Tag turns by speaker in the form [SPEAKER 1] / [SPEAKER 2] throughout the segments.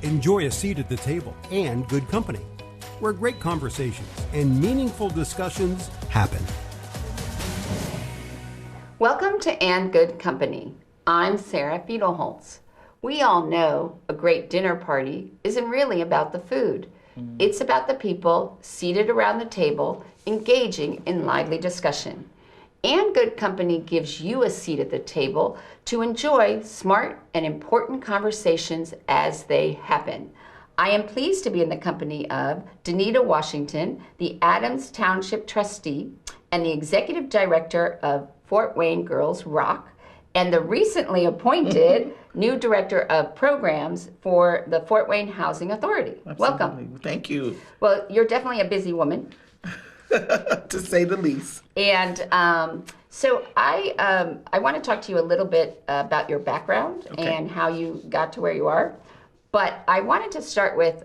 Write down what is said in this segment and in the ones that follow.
[SPEAKER 1] Enjoy a seat at the table and good company, where great conversations and meaningful discussions happen.
[SPEAKER 2] Welcome to And Good Company. I'm Sarah Fiedelholtz. We all know a great dinner party isn't really about the food. It's about the people seated around the table engaging in lively discussion. And Good Company gives you a seat at the table to enjoy smart and important conversations as they happen. I am pleased to be in the company of Denita Washington, the Adams Township Trustee and the Executive Director of Fort Wayne Girls Rock, and the recently appointed new Director of Programs for the Fort Wayne Housing Authority.
[SPEAKER 3] Absolutely.
[SPEAKER 2] Welcome.
[SPEAKER 3] Thank you.
[SPEAKER 2] Well, you're definitely a busy woman.
[SPEAKER 3] To say the least.
[SPEAKER 2] And so I want to talk to you a little bit about your background and how you got to where you are. But I wanted to start with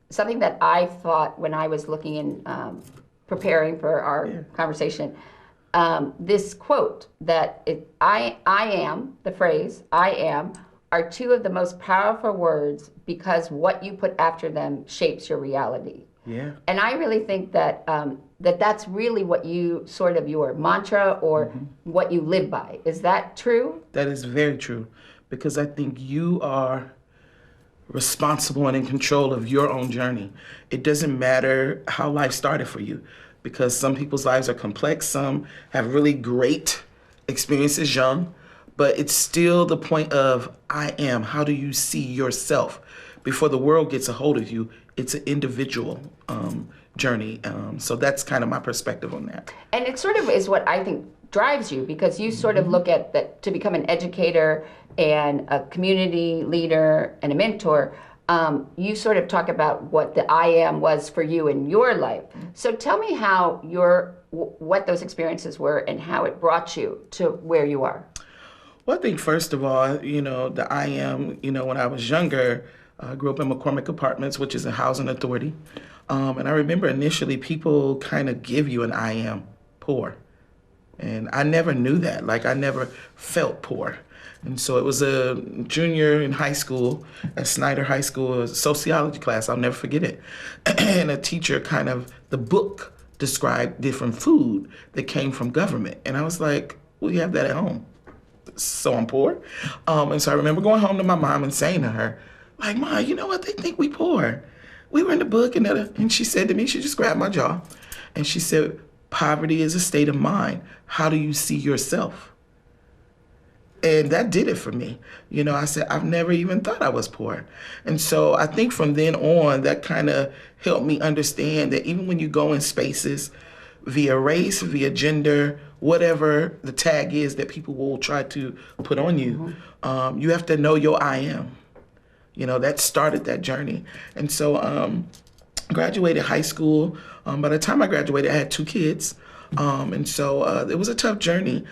[SPEAKER 2] something that I thought when I was looking in preparing for our conversation. This quote that I am, the phrase, I am, are two of the most powerful words because what you put after them shapes your reality.
[SPEAKER 3] Yeah.
[SPEAKER 2] And I really think that that's really what you sort of your mantra or what you live by. Is that true?
[SPEAKER 3] That is very true, because I think you are responsible and in control of your own journey. It doesn't matter how life started for you, because some people's lives are complex, some have really great experiences young, but it's still the point of I am. How do you see yourself? Before the world gets a hold of you, it's an individual journey. So that's kind of my perspective on that.
[SPEAKER 2] And it sort of is what I think drives you, because you sort of look at that to become an educator and a community leader and a mentor. You sort of talk about what the I am was for you in your life. So tell me how what those experiences were and how it brought you to where you are.
[SPEAKER 3] Well, I think first of all, the I am, when I was younger, I grew up in McCormick Apartments, which is a housing authority. And I remember initially people kind of give you an I am poor. And I never knew that. Like, I never felt poor. And so it was a junior in high school at Snyder High School, a sociology class, I'll never forget it. And a teacher the book described different food that came from government. And I was like, well, you have that at home. So I'm poor. And so I remember going home to my mom and saying to her, like, Ma, you know what? They think we poor. We were in the book, and she said to me, she just grabbed my jaw, and she said, poverty is a state of mind. How do you see yourself? And that did it for me. I said, I've never even thought I was poor. And so I think from then on, that kind of helped me understand that even when you go in spaces via race, via gender, whatever the tag is that people will try to put on you, you have to know your I am. That started that journey. And so graduated high school. By the time I graduated, I had 2 kids. And so it was a tough journey.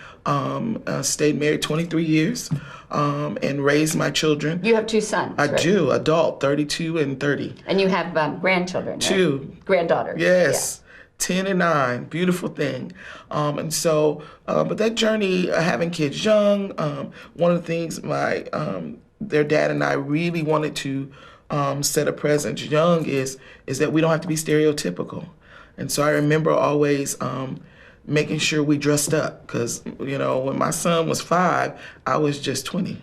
[SPEAKER 3] Stayed married 23 years and raised my children.
[SPEAKER 2] You have 2 sons,
[SPEAKER 3] I
[SPEAKER 2] right?
[SPEAKER 3] do, adult, 32 and 30.
[SPEAKER 2] And you have grandchildren,
[SPEAKER 3] 2.
[SPEAKER 2] Right? Granddaughters.
[SPEAKER 3] Yes. Yeah. 10 and 9, beautiful thing. And so, but that journey, having kids young, one of the things their dad and I really wanted to set a presence young is that we don't have to be stereotypical. And so I remember always making sure we dressed up, because, when my son was 5, I was just 20.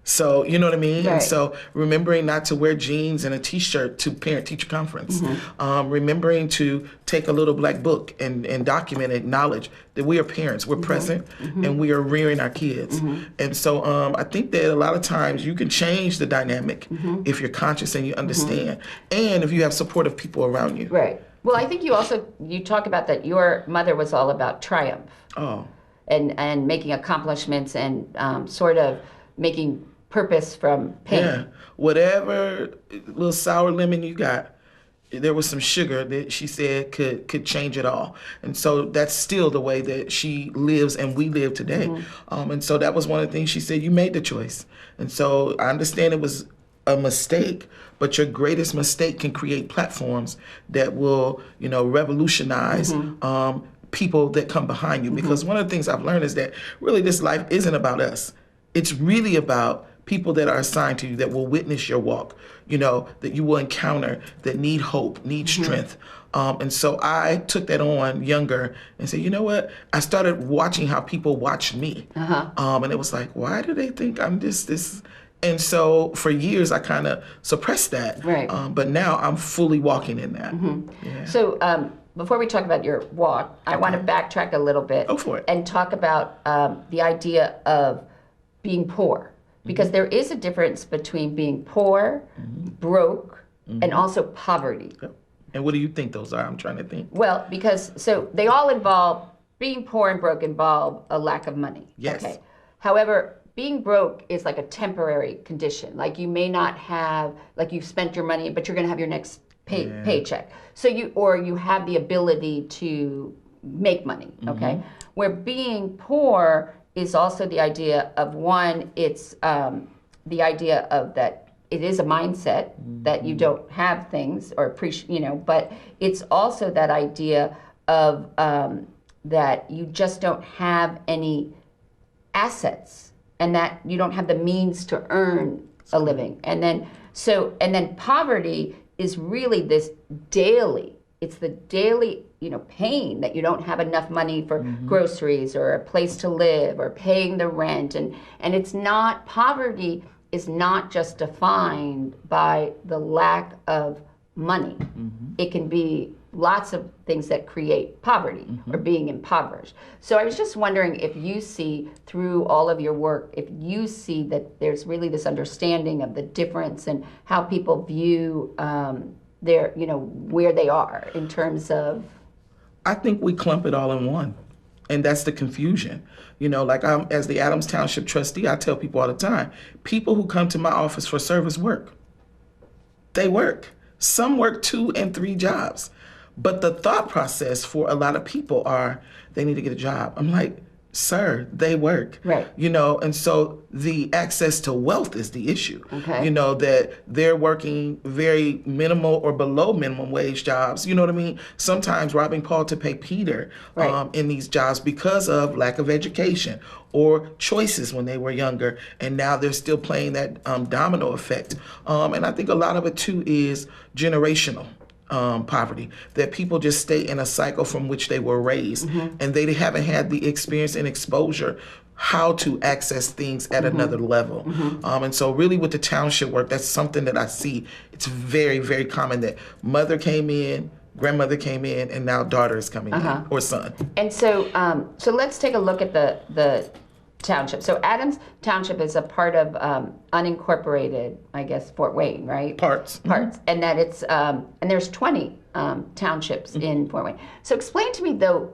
[SPEAKER 3] So, you know what I mean?
[SPEAKER 2] Right.
[SPEAKER 3] And so remembering not to wear jeans and a T-shirt to parent-teacher conference. Remembering to take a little black book and document and acknowledge that we are parents, we're present, and we are rearing our kids. And so I think that a lot of times you can change the dynamic if you're conscious and you understand, and if you have supportive people around you.
[SPEAKER 2] Right. Well, I think you talk about that your mother was all about triumph.
[SPEAKER 3] Oh.
[SPEAKER 2] And making accomplishments and sort of making purpose from pain.
[SPEAKER 3] Yeah, whatever little sour lemon you got, there was some sugar that she said could change it all. And so that's still the way that she lives and we live today. And so that was one of the things she said, you made the choice. And so I understand it was a mistake, but your greatest mistake can create platforms that will, revolutionize people that come behind you. Because one of the things I've learned is that really this life isn't about us. It's really about people that are assigned to you that will witness your walk, that you will encounter, that need hope, need strength. And so I took that on younger and said, you know what? I started watching how people watch me. And it was like, why do they think I'm this? And so for years, I kind of suppressed that.
[SPEAKER 2] Right.
[SPEAKER 3] But now I'm fully walking in that. Yeah.
[SPEAKER 2] So before we talk about your walk, I want to backtrack a little bit.
[SPEAKER 3] Go for it.
[SPEAKER 2] And talk about the idea of being poor. Because there is a difference between being poor, broke, and also poverty.
[SPEAKER 3] Yep. And what do you think those are? I'm trying to think.
[SPEAKER 2] Well, so they all involve, being poor and broke involve a lack of money.
[SPEAKER 3] Yes.
[SPEAKER 2] Okay. However, being broke is like a temporary condition. Like you may not have, like you've spent your money, but you're going to have your next paycheck. So you have the ability to make money. Okay. Where being poor is also the idea of it's the idea of that it is a mindset that you don't have things or appreciate, but it's also that idea of that you just don't have any assets and that you don't have the means to earn a living. And then poverty is really this daily, it's the daily, pain that you don't have enough money for groceries or a place to live or paying the rent. And it's not, poverty is not just defined by the lack of money. It can be lots of things that create poverty or being impoverished. So I was just wondering if you see through all of your work, if you see that there's really this understanding of the difference and how people view their, where they are in terms of.
[SPEAKER 3] I think we clump it all in one. And that's the confusion. As the Adams Township trustee, I tell people all the time, people who come to my office for service work. They work. Some work 2 and 3 jobs. But the thought process for a lot of people are, they need to get a job. I'm like, sir, they work.
[SPEAKER 2] Right.
[SPEAKER 3] And so the access to wealth is the issue.
[SPEAKER 2] Okay.
[SPEAKER 3] That they're working very minimal or below minimum wage jobs. You know what I mean? Sometimes robbing Paul to pay Peter in these jobs because of lack of education or choices when they were younger. And now they're still playing that domino effect. And I think a lot of it too is generational. Poverty, that people just stay in a cycle from which they were raised and they haven't had the experience and exposure how to access things at another level. And so really with the township work, that's something that I see. It's very, very common that mother came in, grandmother came in, and now daughter is coming in, or son.
[SPEAKER 2] And so let's take a look at the Township. So Adams Township is a part of unincorporated, I guess, Fort Wayne, right?
[SPEAKER 3] Parts.
[SPEAKER 2] And that it's and there's 20 townships in Fort Wayne. So explain to me though,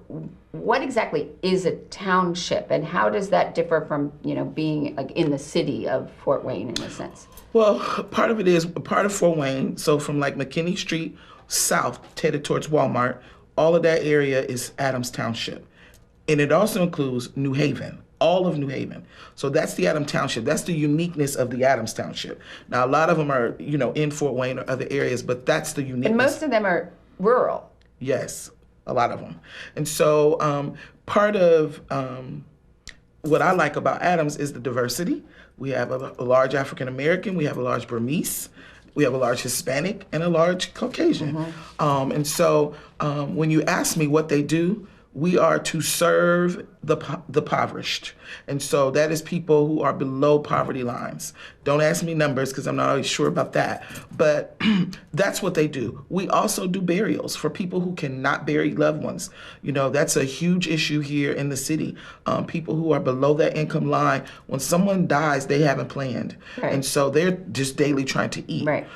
[SPEAKER 2] what exactly is a township, and how does that differ from being like in the city of Fort Wayne in a sense?
[SPEAKER 3] Well, part of it is part of Fort Wayne. So from like McKinney Street south, headed towards Walmart, all of that area is Adams Township, and it also includes New Haven. All of New Haven. So that's the Adams Township. That's the uniqueness of the Adams Township. Now, a lot of them are, in Fort Wayne or other areas, but that's the uniqueness.
[SPEAKER 2] And most of them are rural.
[SPEAKER 3] Yes, a lot of them. And so part of what I like about Adams is the diversity. We have a large African American, we have a large Burmese, we have a large Hispanic, and a large Caucasian. And so when you ask me what they do, we are to serve the impoverished. And so that is people who are below poverty lines. Don't ask me numbers because I'm not always sure about that. But that's what they do. We also do burials for people who cannot bury loved ones. That's a huge issue here in the city. People who are below that income line, when someone dies, they haven't planned. Right. And so they're just daily trying to eat.
[SPEAKER 2] Right.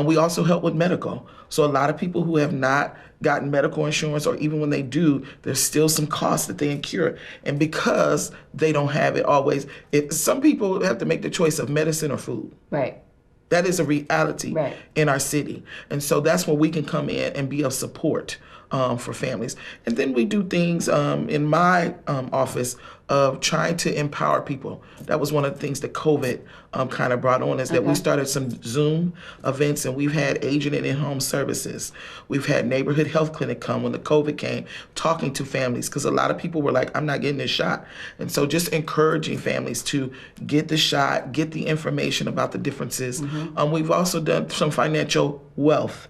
[SPEAKER 3] We also help with medical. So a lot of people who have not gotten medical insurance, or even when they do, there's still some costs that they incur. And because they don't have it always, some people have to make the choice of medicine or food.
[SPEAKER 2] Right.
[SPEAKER 3] That is a reality in our city. And so that's where we can come in and be of support for families. And then we do things in my office of trying to empower people. That was one of the things that COVID kind of brought on, is that we started some Zoom events, and we've had agent and in-home services. We've had neighborhood health clinic come when the COVID came, talking to families, because a lot of people were like, I'm not getting this shot. And so just encouraging families to get the shot, get the information about the differences. We've also done some financial wealth.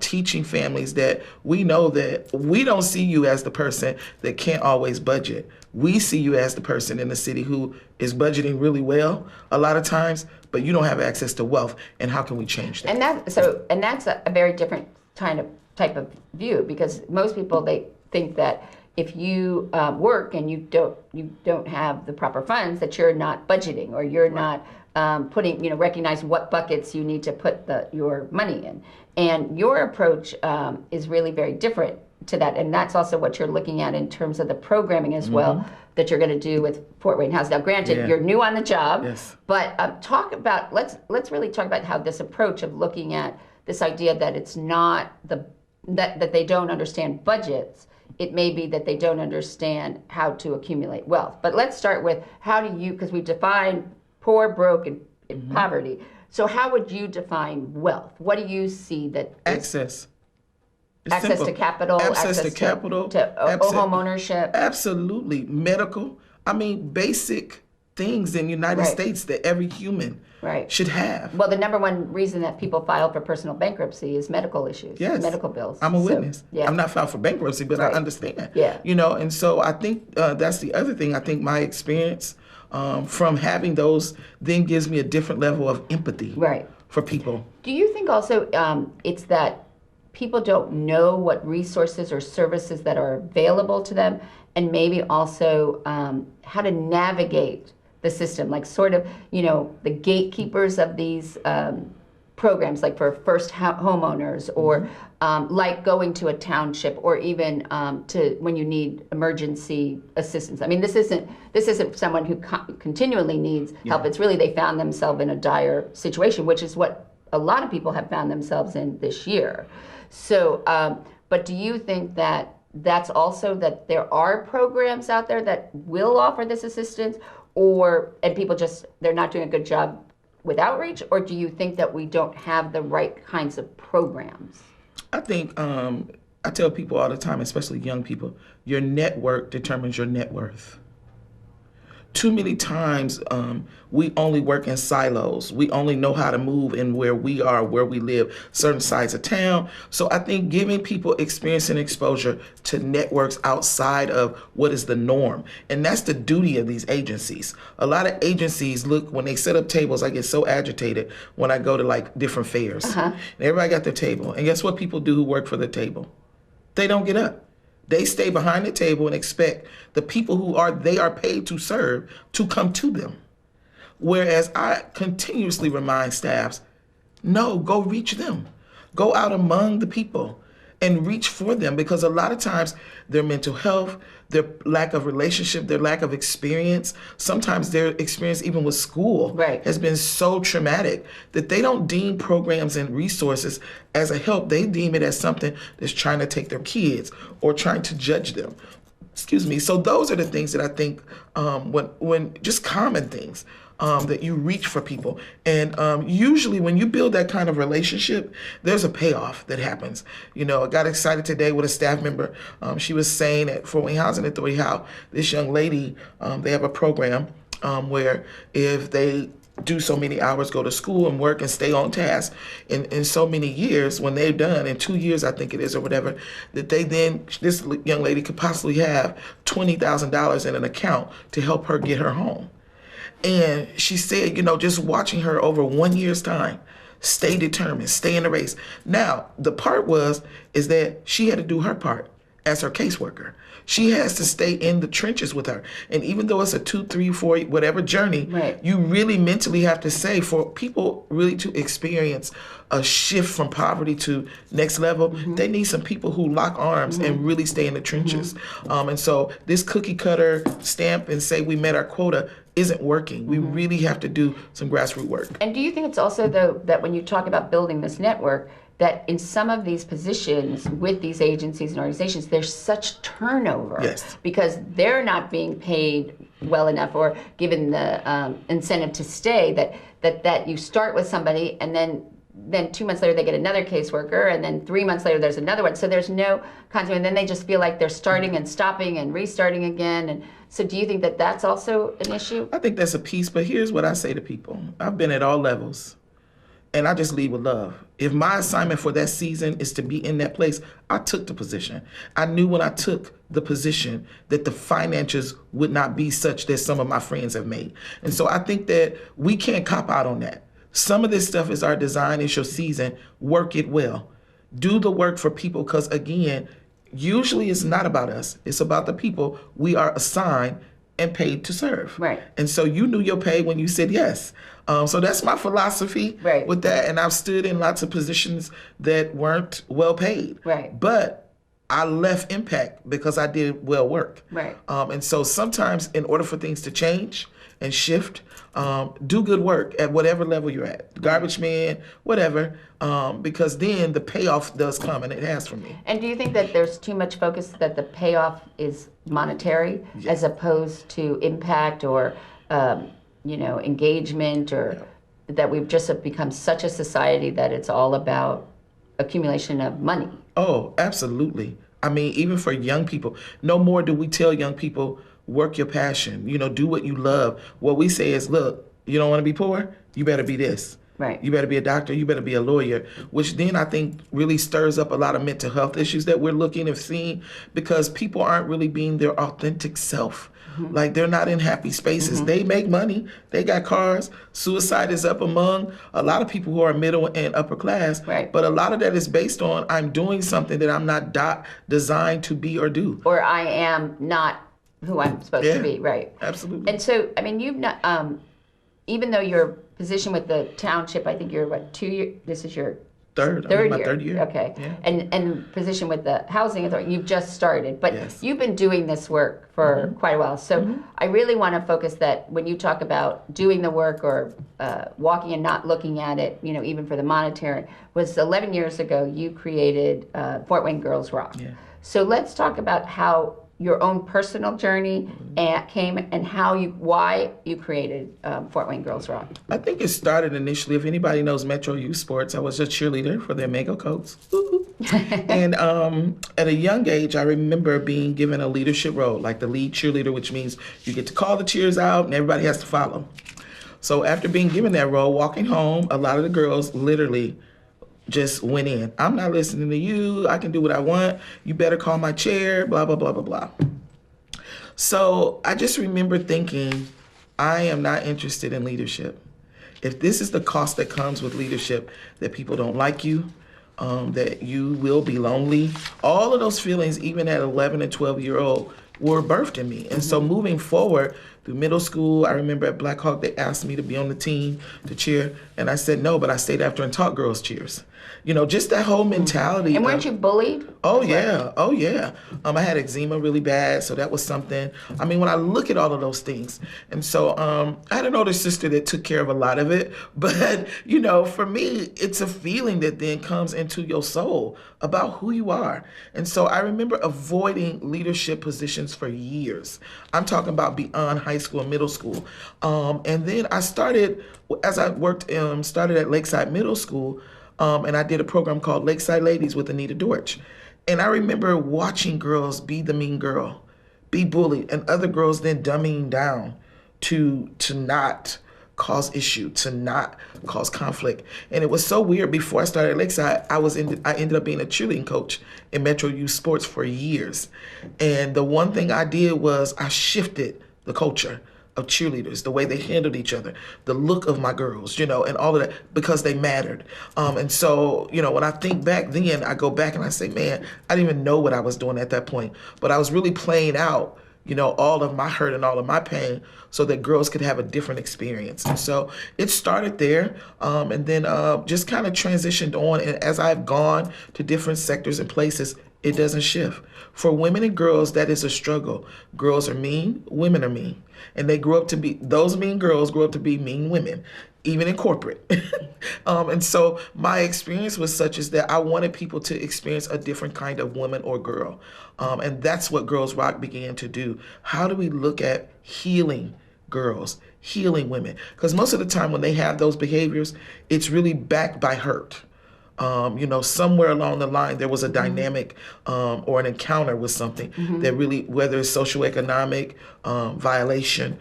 [SPEAKER 3] Teaching families that we know that we don't see you as the person that can't always budget. We see you as the person in the city who is budgeting really well a lot of times, but you don't have access to wealth. And how can we change that?
[SPEAKER 2] And that's a very different type of view, because most people, they think that if you work and you don't have the proper funds, that you're not budgeting, or you're not putting, recognizing what buckets you need to put your money in. And your approach is really very different to that. And that's also what you're looking at in terms of the programming as well, that you're going to do with Fort Wayne House. Now, granted, you're new on the job, but let's really talk about how this approach of looking at this idea that it's not that they don't understand budgets. It may be that they don't understand how to accumulate wealth. But let's start with, how do you, because we've defined poor, broke, and poverty. So how would you define wealth? What do you see that
[SPEAKER 3] access?
[SPEAKER 2] Access to capital,
[SPEAKER 3] access to capital,
[SPEAKER 2] to home ownership.
[SPEAKER 3] Absolutely. Medical. I mean, basic things in the United States that every human should have.
[SPEAKER 2] Well, the number one reason that people file for personal bankruptcy is medical issues, medical bills.
[SPEAKER 3] I'm a witness. I'm not filed for bankruptcy, but I understand. And so I think that's the other thing. I think my experience from having those then gives me a different level of empathy for people.
[SPEAKER 2] Do you think also it's that people don't know what resources or services that are available to them, and maybe also how to navigate the system, like sort of, the gatekeepers of these programs, like for first homeowners, or like going to a township, or even to when you need emergency assistance. I mean, this isn't someone who continually needs help. It's really they found themselves in a dire situation, which is what a lot of people have found themselves in this year. So, but do you think that that's also that there are programs out there that will offer this assistance, and people just, they're not doing a good job with outreach, or do you think that we don't have the right kinds of programs?
[SPEAKER 3] I think I tell people all the time, especially young people, your network determines your net worth. Too many times we only work in silos. We only know how to move in where we are, where we live, certain sides of town. So I think giving people experience and exposure to networks outside of what is the norm. And that's the duty of these agencies. A lot of agencies, look, when they set up tables, I get so agitated when I go to like different fairs. And everybody got their table. And guess what people do who work for the table? They don't get up. They stay behind the table and expect the people they are paid to serve to come to them. Whereas I continuously remind staffs, no, go reach them. Go out among the people and reach for them, because a lot of times their mental health, their lack of relationship, their lack of experience, sometimes their experience even with school has been so traumatic that they don't deem programs and resources as a help. They deem it as something that's trying to take their kids or trying to judge them. Excuse me. So those are the things that I think when just common things that you reach for people. And usually when you build that kind of relationship, there's a payoff that happens. I got excited today with a staff member. She was saying at Fort Wayne Housing Authority how this young lady, they have a program where if they do so many hours, go to school and work and stay on task in so many years, when they're done, in 2 years, I think it is, or whatever, that this young lady could possibly have $20,000 in an account to help her get her home. And she said, just watching her over 1 year's time, stay determined, stay in the race. Now, the part is that she had to do her part as her caseworker. She has to stay in the trenches with her. And even though it's a 2, 3, 4, whatever journey, you really mentally have to say, for people really to experience a shift from poverty to next level, they need some people who lock arms and really stay in the trenches. And so this cookie cutter stamp and say we met our quota isn't working. We really have to do some grassroots work.
[SPEAKER 2] And do you think it's also, though, that when you talk about building this network, that in some of these positions with these agencies and organizations, there's such turnover
[SPEAKER 3] Yes.
[SPEAKER 2] because they're not being paid well enough or given the incentive to stay, that you start with somebody and then 2 months later they get another caseworker, and then 3 months later there's another one. So there's no continuity, and then they just feel like they're starting and stopping and restarting again. And so do you think that that's also an issue?
[SPEAKER 3] I think that's a piece, but here's what I say to people. I've been at all levels, and I just lead with love. If my assignment for that season is to be in that place, I took the position. I knew when I took the position that the finances would not be such that some of my friends have made. And so I think that we can't cop out on that. Some of this stuff is our design, it's your season. Work it well. Do the work for people, because again, usually it's not about us. It's about the people we are assigned and paid to serve.
[SPEAKER 2] Right.
[SPEAKER 3] And so you knew your pay when you said yes. So that's my philosophy
[SPEAKER 2] Right.
[SPEAKER 3] with that. And I've stood in lots of positions that weren't well paid.
[SPEAKER 2] Right.
[SPEAKER 3] But I left impact because I did well work.
[SPEAKER 2] Right.
[SPEAKER 3] And so sometimes in order for things to change and shift, do good work at whatever level you're at, garbage man, whatever, because then the payoff does come, and it has for me.
[SPEAKER 2] And do you think that there's too much focus that the payoff is monetary as opposed to impact or, engagement, or that we've just become such a society that it's all about accumulation of money?
[SPEAKER 3] Oh, absolutely. I mean, even for young people, no more do we tell young people, work your passion, do what you love. What we say is, look, you don't want to be poor? You better be this.
[SPEAKER 2] Right.
[SPEAKER 3] You better be a doctor, you better be a lawyer, which then I think really stirs up a lot of mental health issues that we're looking and seeing, because people aren't really being their authentic self. Mm-hmm. Like, they're not in happy spaces. Mm-hmm. They make money, they got cars. Suicide is up among a lot of people who are middle and upper class.
[SPEAKER 2] Right. But
[SPEAKER 3] a lot of that is based on, I'm doing something that I'm not designed to be or do.
[SPEAKER 2] Or I am not who I'm supposed to be, right?
[SPEAKER 3] Absolutely.
[SPEAKER 2] And so, I mean, you've not, even though your position with the township, I think you're 2 years. This is your
[SPEAKER 3] third year.
[SPEAKER 2] Okay.
[SPEAKER 3] Yeah.
[SPEAKER 2] And position with the housing authority, you've just started, but
[SPEAKER 3] yes.
[SPEAKER 2] You've been doing this work for
[SPEAKER 3] mm-hmm.
[SPEAKER 2] quite a while. So mm-hmm. I really want to focus that when you talk about doing the work or walking and not looking at it, even for the monetary, was 11 years ago you created Fort Wayne Girls Rock.
[SPEAKER 3] Yeah.
[SPEAKER 2] So let's talk about how your own personal journey came and why you created Fort Wayne Girls Rock.
[SPEAKER 3] I think it started initially, if anybody knows Metro Youth Sports, I was a cheerleader for the Omega Coats. And at a young age, I remember being given a leadership role, like the lead cheerleader, which means you get to call the cheers out and everybody has to follow. So after being given that role, walking home, a lot of the girls literally just went in. I'm not listening to you. I can do what I want. You better call my chair, blah, blah, blah, blah, blah. So I just remember thinking, I am not interested in leadership. If this is the cost that comes with leadership, that people don't like you, that you will be lonely, all of those feelings, even at 11 and 12-year-old, were birthed in me. And so moving forward through middle school, I remember at Black Hawk, they asked me to be on the team to cheer. And I said no, but I stayed after and taught girls cheers. Just that whole mentality.
[SPEAKER 2] And weren't you bullied?
[SPEAKER 3] Oh, yeah. Oh, yeah. I had eczema really bad, so that was something. I mean, when I look at all of those things. And so I had an older sister that took care of a lot of it. But, for me, it's a feeling that then comes into your soul about who you are. And so I remember avoiding leadership positions for years. I'm talking about beyond high school and middle school. And then I started, as I worked, started at Lakeside Middle School, and I did a program called Lakeside Ladies with Anita Dortch. And I remember watching girls be the mean girl, be bullied, and other girls then dumbing down to not cause issue, to not cause conflict. And it was so weird. Before I started at Lakeside, I ended up being a cheerleading coach in Metro Youth Sports for years. And the one thing I did was I shifted the culture of cheerleaders, the way they handled each other, the look of my girls, and all of that, because they mattered. And so, when I think back then, I go back and I say, man, I didn't even know what I was doing at that point, but I was really playing out, all of my hurt and all of my pain so that girls could have a different experience. And so it started there, and then just kind of transitioned on. And as I've gone to different sectors and places, It doesn't shift. For women and girls, that is a struggle. Girls are mean, women are mean. And they grow up to be, those mean girls grow up to be mean women, even in corporate. And so my experience was such as that I wanted people to experience a different kind of woman or girl. And that's what Girls Rock began to do. How do we look at healing girls, healing women? Because most of the time when they have those behaviors, it's really backed by hurt. Somewhere along the line, there was a dynamic or an encounter with something that really, whether it's socioeconomic violation,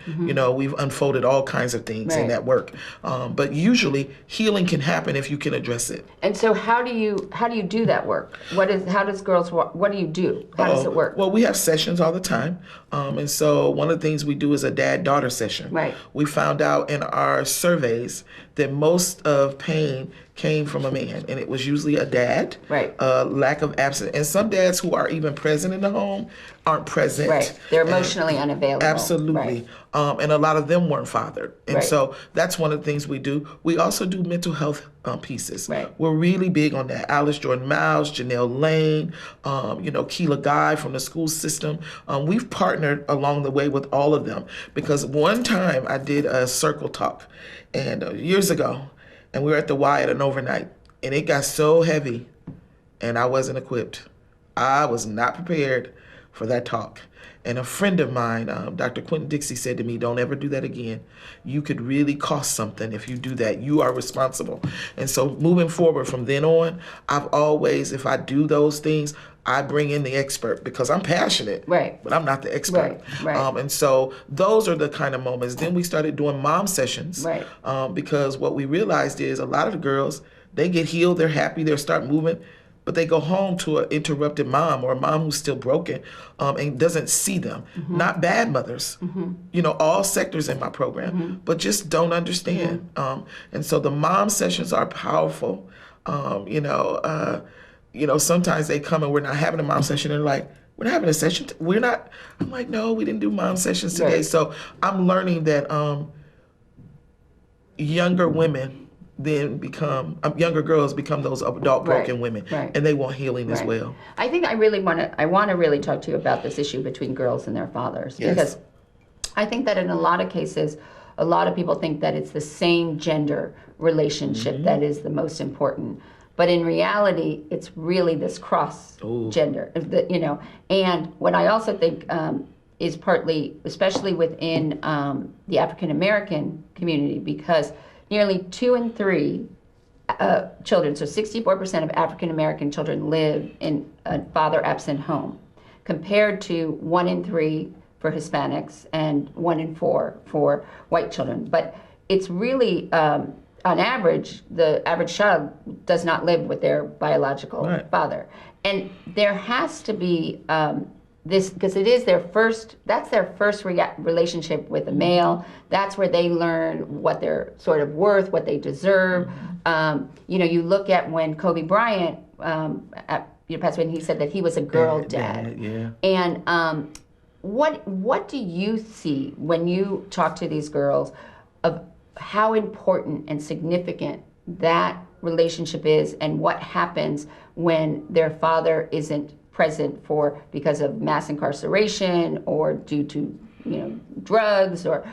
[SPEAKER 3] we've unfolded all kinds of things in that work. But usually healing can happen if you can address it.
[SPEAKER 2] And so how do you do that work? What do you do? How does it work?
[SPEAKER 3] Well, we have sessions all the time. And so one of the things we do is a dad-daughter session.
[SPEAKER 2] Right.
[SPEAKER 3] We found out in our surveys that most of pain came from a man, and it was usually a dad.
[SPEAKER 2] Right.
[SPEAKER 3] Lack of absence. And some dads who are even present in the home aren't present.
[SPEAKER 2] Right. They're emotionally unavailable.
[SPEAKER 3] Absolutely.
[SPEAKER 2] Right.
[SPEAKER 3] And a lot of them weren't fathered. And
[SPEAKER 2] Right.
[SPEAKER 3] so that's one of the things we do. We also do mental health pieces.
[SPEAKER 2] Right.
[SPEAKER 3] We're really big on that. Alice Jordan Miles, Janelle Lane, Keela Guy from the school system. We've partnered along the way with all of them because one time I did a circle talk and years ago, and we were at the Y at an overnight, and it got so heavy, and I wasn't equipped. I was not prepared for that talk. And a friend of mine, Dr. Quentin Dixie, said to me, don't ever do that again. You could really cost something if you do that. You are responsible. And so moving forward from then on, I've always, if I do those things, I bring in the expert because I'm passionate,
[SPEAKER 2] right,
[SPEAKER 3] but I'm not the expert.
[SPEAKER 2] Right.
[SPEAKER 3] And so those are the kind of moments. Then we started doing mom sessions,
[SPEAKER 2] right,
[SPEAKER 3] because what we realized is a lot of the girls, they get healed, they're happy, they start moving, but they go home to an interrupted mom or a mom who's still broken and doesn't see them. Not bad mothers, all sectors in my program, but just don't understand. And so the mom sessions are powerful. Sometimes they come and we're not having a mom session and they're like, we're not having a session. We're not. I'm like, no, we didn't do mom sessions today.
[SPEAKER 2] Right.
[SPEAKER 3] So I'm learning that younger women younger girls become those adult broken women, and they want healing as well.
[SPEAKER 2] I think I want to really talk to you about this issue between girls and their fathers, because I think that in a lot of cases, a lot of people think that it's the same gender relationship that is the most important. But in reality, it's really this cross gender, And what I also think is partly, especially within the African American community, because nearly 2 in 3 children, so 64% of African American children live in a father-absent home, compared to 1 in 3 for Hispanics and 1 in 4 for white children. But it's really, on average, the average child does not live with their biological father. And there has to be this, because it is that's their first relationship with a male. That's where they learn what they're sort of worth, what they deserve. You look at when Kobe Bryant passed away, and he said that he was a girl dad. And what do you see when you talk to these girls of how important and significant that relationship is, and what happens when their father isn't present because of mass incarceration or due to drugs or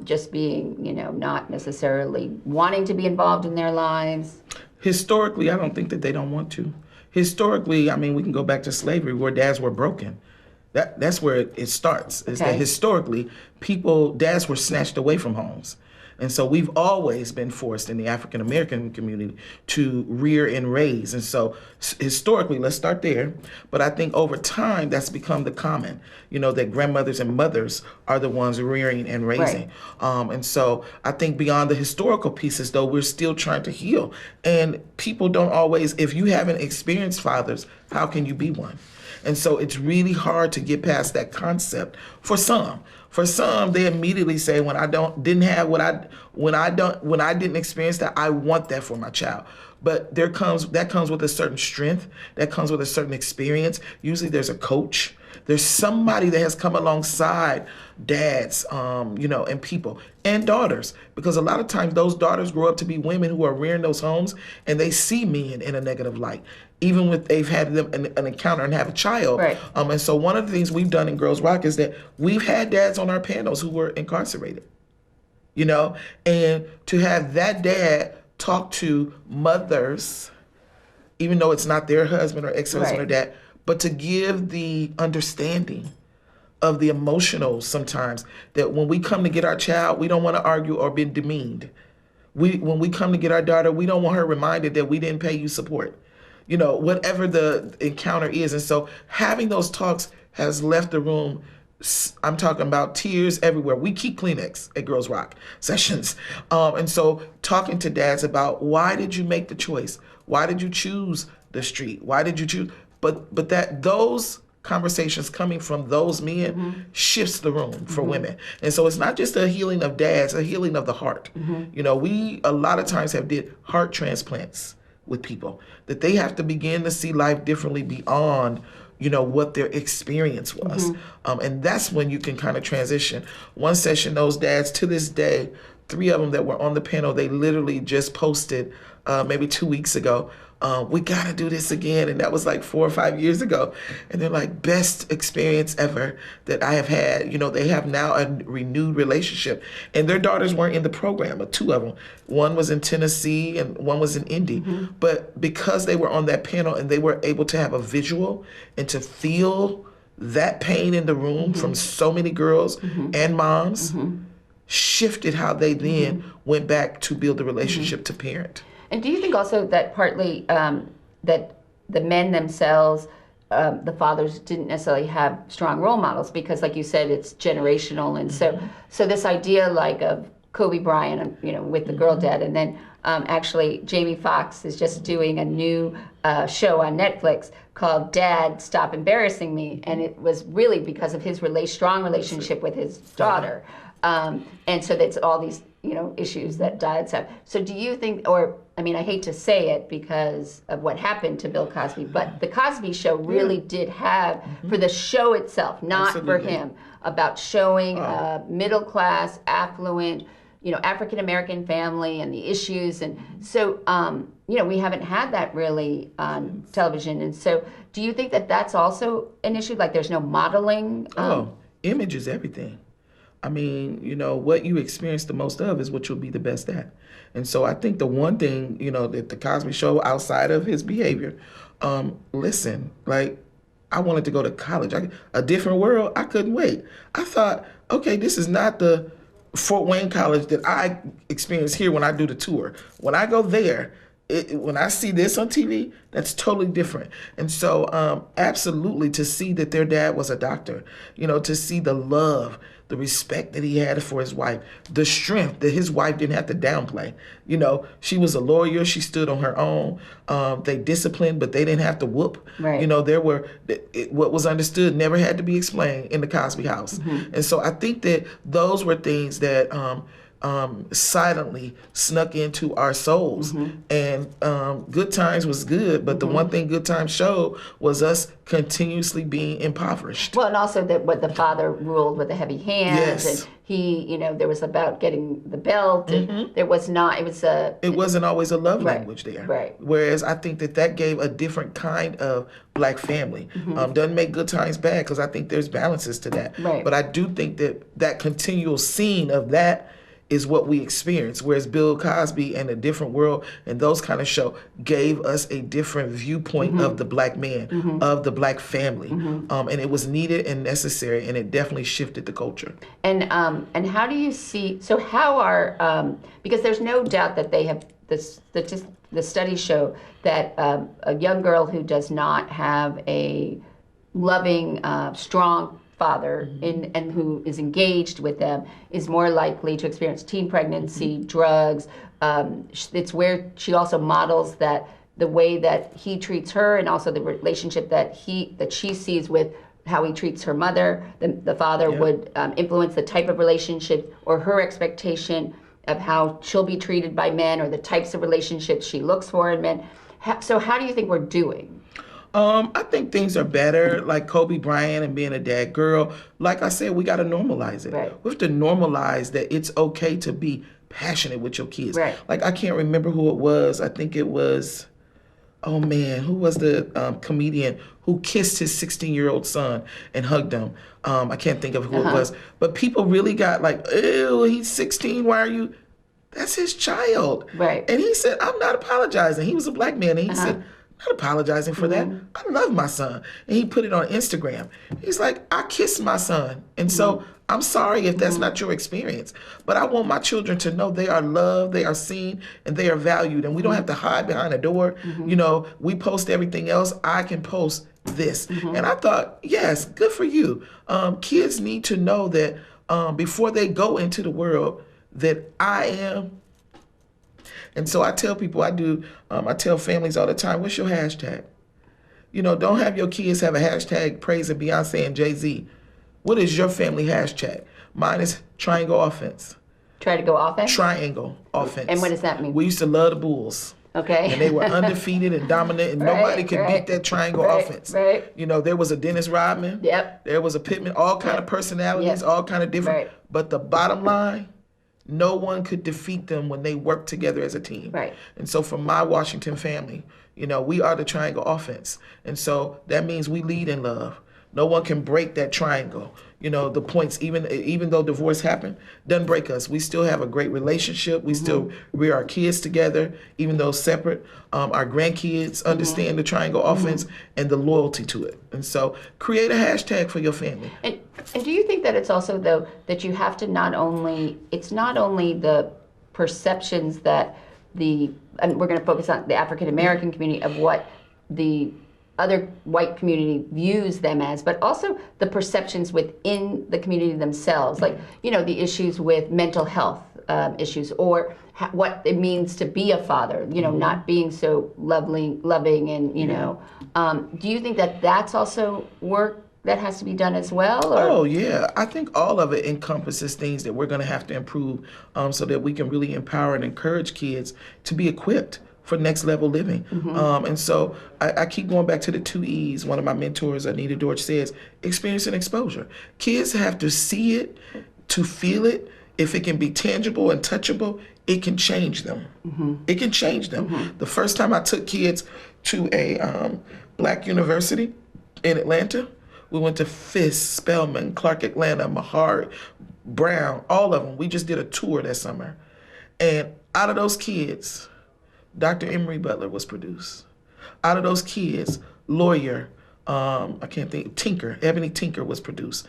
[SPEAKER 2] just being not necessarily wanting to be involved in their lives?
[SPEAKER 3] Historically, I don't think that they don't want to. Historically, we can go back to slavery where dads were broken. That's where it starts. Is that historically dads were snatched away from homes. And so we've always been forced in the African American community to rear and raise. And so historically, let's start there. But I think over time, that's become the common, that grandmothers and mothers are the ones rearing and raising. And so I think beyond the historical pieces, though, we're still trying to heal. And people don't always, if you haven't experienced fathers, how can you be one? And so it's really hard to get past that concept for some. For some, they immediately say, when I didn't experience that, I want that for my child. But that comes with a certain strength, that comes with a certain experience. Usually there's a coach. There's somebody that has come alongside dads, and people, and daughters. Because a lot of times those daughters grow up to be women who are rearing those homes, and they see men in a negative light. even if they've had them an encounter and have a child.
[SPEAKER 2] Right.
[SPEAKER 3] And so one of the things we've done in Girls Rock is that we've had dads on our panels who were incarcerated, you know, and to have that dad talk to mothers, even though it's not their husband or ex-husband or dad, but to give the understanding of the emotional sometimes, that when we come to get our child, we don't want to argue or be demeaned. When we come to get our daughter, we don't want her reminded that we didn't pay you support. You know, whatever the encounter is. And so having those talks has left the room, I'm talking about tears everywhere. We keep Kleenex at Girls Rock sessions. And so talking to dads about, why did you make the choice? Why did you choose the street? Why did you choose? But that those conversations coming from those men shifts the room for women. And so it's not just a healing of dads, a healing of the heart. You know, we a lot of times have did heart transplants with people, that they have to begin to see life differently beyond, you know, what their experience was. And that's when you can kind of transition. One session, those dads to this day, 3 of them that were on the panel, they literally just posted maybe 2 weeks ago, we gotta do this again. And that was like 4 or 5 years ago. And they're like, best experience ever that I have had. You know, they have now a renewed relationship. And their daughters weren't in the program, but 2 of them. One was in Tennessee and one was in Indy. But because they were on that panel and they were able to have a visual and to feel that pain in the room from so many girls and moms, shifted how they then went back to build the relationship to parent.
[SPEAKER 2] And do you think also that partly that the men themselves, the fathers didn't necessarily have strong role models, because like you said, it's generational. And so this idea like of Kobe Bryant, you know, with the girl dad, and then actually Jamie Foxx is just doing a new show on Netflix called Dad, Stop Embarrassing Me. And it was really because of his strong relationship with his daughter. And so that's all these, you know, issues that dads have. So do you think, or I mean, I hate to say it because of what happened to Bill Cosby, but the Cosby Show really did have, for the show itself, not for him, about showing middle class, affluent, you know, African American family and the issues. And so, you know, we haven't had that really on television. And so do you think that that's also an issue? Like there's no modeling?
[SPEAKER 3] Image is everything. I mean, you know, what you experience the most of is what you'll be the best at. And so I think the one thing, you know, that the Cosby Show, outside of his behavior, listen, like, I wanted to go to college. A different world, I couldn't wait. I thought, okay, this is not the Fort Wayne College that I experience here when I do the tour. When I go there, when I see this on TV, that's totally different. And so absolutely, to see that their dad was a doctor, you know, to see the love, the respect that he had for his wife, the strength that his wife didn't have to downplay. You know, she was a lawyer. She stood on her own. They disciplined, but they didn't have to whoop.
[SPEAKER 2] Right.
[SPEAKER 3] You know, what was understood never had to be explained in the Cosby house. And so I think that those were things that silently snuck into our souls. And Good Times was good, but the one thing Good Times showed was us continuously being impoverished.
[SPEAKER 2] Well, and also that what the father ruled with a heavy hand.
[SPEAKER 3] Yes.
[SPEAKER 2] And he, you know, there was about getting the belt. And there was not, it
[SPEAKER 3] wasn't always a love language there.
[SPEAKER 2] Right.
[SPEAKER 3] Whereas I think that gave a different kind of black family. Doesn't make Good Times bad, because I think there's balances to that.
[SPEAKER 2] Right.
[SPEAKER 3] But I do think that continual scene of that is what we experience, whereas Bill Cosby and A Different World and those kind of show gave us a different viewpoint of the black man, of the black family, and it was needed and necessary, and it definitely shifted the culture.
[SPEAKER 2] And how do you see? So how are because there's no doubt that they have the studies show that a young girl who does not have a loving, strong father and who is engaged with them is more likely to experience teen pregnancy, drugs. It's where she also models that the way that he treats her, and also the relationship that she sees with how he treats her mother. The father would influence the type of relationship or her expectation of how she'll be treated by men, or the types of relationships she looks for in men. So how do you think we're doing?
[SPEAKER 3] I think things are better, like Kobe Bryant and being a dad girl. Like I said, we got to normalize it.
[SPEAKER 2] Right.
[SPEAKER 3] We have to normalize that it's okay to be passionate with your kids.
[SPEAKER 2] Right.
[SPEAKER 3] Like, I can't remember who it was. I think it was oh man, who was the comedian who kissed his 16-year-old son and hugged him? I can't think of who it was, but people really got like, ew, he's 16. Why are you? That's his child.
[SPEAKER 2] Right.
[SPEAKER 3] And he said, I'm not apologizing. He was a black man. And he said, I'm not apologizing for that. I love my son. And he put it on Instagram. He's like, I kissed my son. And so I'm sorry if that's not your experience. But I want my children to know they are loved, they are seen, and they are valued. And we don't have to hide behind a door. You know, we post everything else. I can post this. And I thought, yes, good for you. Kids need to know that before they go into the world, that I am. And so I tell people, I tell families all the time, what's your hashtag? You know, don't have your kids have a hashtag praising Beyonce and Jay-Z. What is your family hashtag? Mine is triangle offense.
[SPEAKER 2] Try to go offense?
[SPEAKER 3] Triangle offense.
[SPEAKER 2] And what does that mean?
[SPEAKER 3] We used to love the Bulls.
[SPEAKER 2] Okay.
[SPEAKER 3] And they were undefeated and dominant, and nobody could beat that triangle offense.
[SPEAKER 2] Right.
[SPEAKER 3] You know, there was a Dennis Rodman.
[SPEAKER 2] Yep.
[SPEAKER 3] There was a Pittman, all kind of personalities, all kind of different.
[SPEAKER 2] Right.
[SPEAKER 3] But the bottom line, no one could defeat them when they worked together as a team.
[SPEAKER 2] Right.
[SPEAKER 3] And so for my Washington family, you know, we are the triangle offense. And so that means we lead in love. No one can break that triangle. You know, the points, even though divorce happened, doesn't break us. We still have a great relationship. We still rear our kids together, even though separate. Our grandkids understand the triangle offense and the loyalty to it. And so create a hashtag for your family.
[SPEAKER 2] And do you think that it's also, though, that you have to it's not only the perceptions that and we're going to focus on the African American community of what the other white community views them as, but also the perceptions within the community themselves, like, you know, the issues with mental health issues, or what it means to be a father, you know, not being so loving and, you know. Do you think that that's also work that has to be done as well? Or? Oh,
[SPEAKER 3] yeah. I think all of it encompasses things that we're going to have to improve so that we can really empower and encourage kids to be equipped for next level living. And so I keep going back to the 2 E's. One of my mentors, Anita Dorch, says, experience and exposure. Kids have to see it, to feel it. If it can be tangible and touchable, it can change them. It can change them. The first time I took kids to a black university in Atlanta, we went to Fisk, Spelman, Clark Atlanta, Mahar, Brown, all of them. We just did a tour that summer. And out of those kids, Dr. Emory Butler was produced. Out of those kids, lawyer, Ebony Tinker was produced.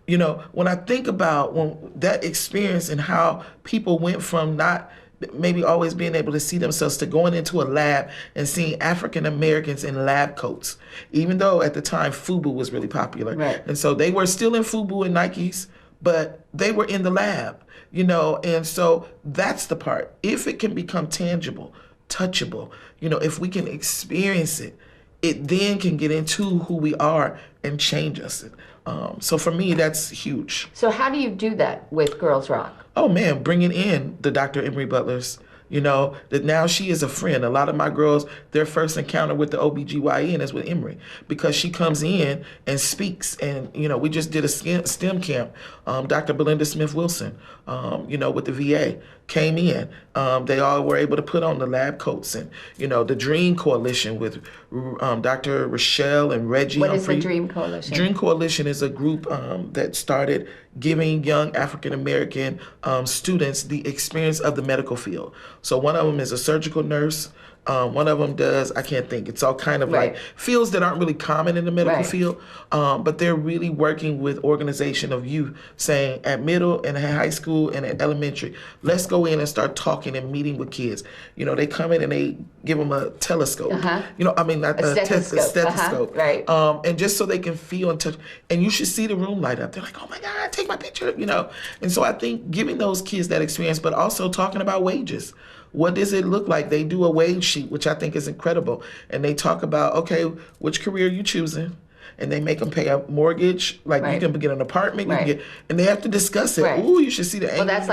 [SPEAKER 3] You know, when I think about that experience and how people went from not maybe always being able to see themselves to going into a lab and seeing African Americans in lab coats, even though at the time FUBU was really popular.
[SPEAKER 2] Right.
[SPEAKER 3] And so they were still in FUBU and Nikes, but they were in the lab, you know, and so that's the part. If it can become tangible, touchable, you know, if we can experience it, it then can get into who we are and change us. So for me, that's huge.
[SPEAKER 2] So how do you do that with Girls Rock?
[SPEAKER 3] Oh man, bringing in the Dr. Emory Butlers, you know, that now she is a friend. A lot of my girls, their first encounter with the OBGYN is with Emory because she comes in and speaks. And, you know, we just did a STEM camp. Dr. Belinda Smith Wilson, you know, with the VA came in. They all were able to put on the lab coats and, you know, the Dream Coalition with Dr. Rochelle and Reggie.
[SPEAKER 2] What is the Dream Coalition?
[SPEAKER 3] Dream Coalition is a group that started giving young African-American students the experience of the medical field. So one of them is a surgical nurse. One of them does, I can't think, it's all kind of like fields that aren't really common in the medical field, but they're really working with organization of youth saying at middle and at high school and at elementary, let's go in and start talking and meeting with kids. You know, they come in and they give them a telescope, you know, I mean, not a stethoscope,
[SPEAKER 2] right.
[SPEAKER 3] And just so they can feel and touch, and you should see the room light up. They're like, oh my God, take my picture, you know. And so I think giving those kids that experience, but also talking about wages. What does it look like? They do a wage sheet, which I think is incredible. And they talk about, okay, which career are you choosing? And they make them pay a mortgage. Like you can get an apartment, you can get, and they have to discuss it. Ooh, you should see the angle.
[SPEAKER 2] Well, that's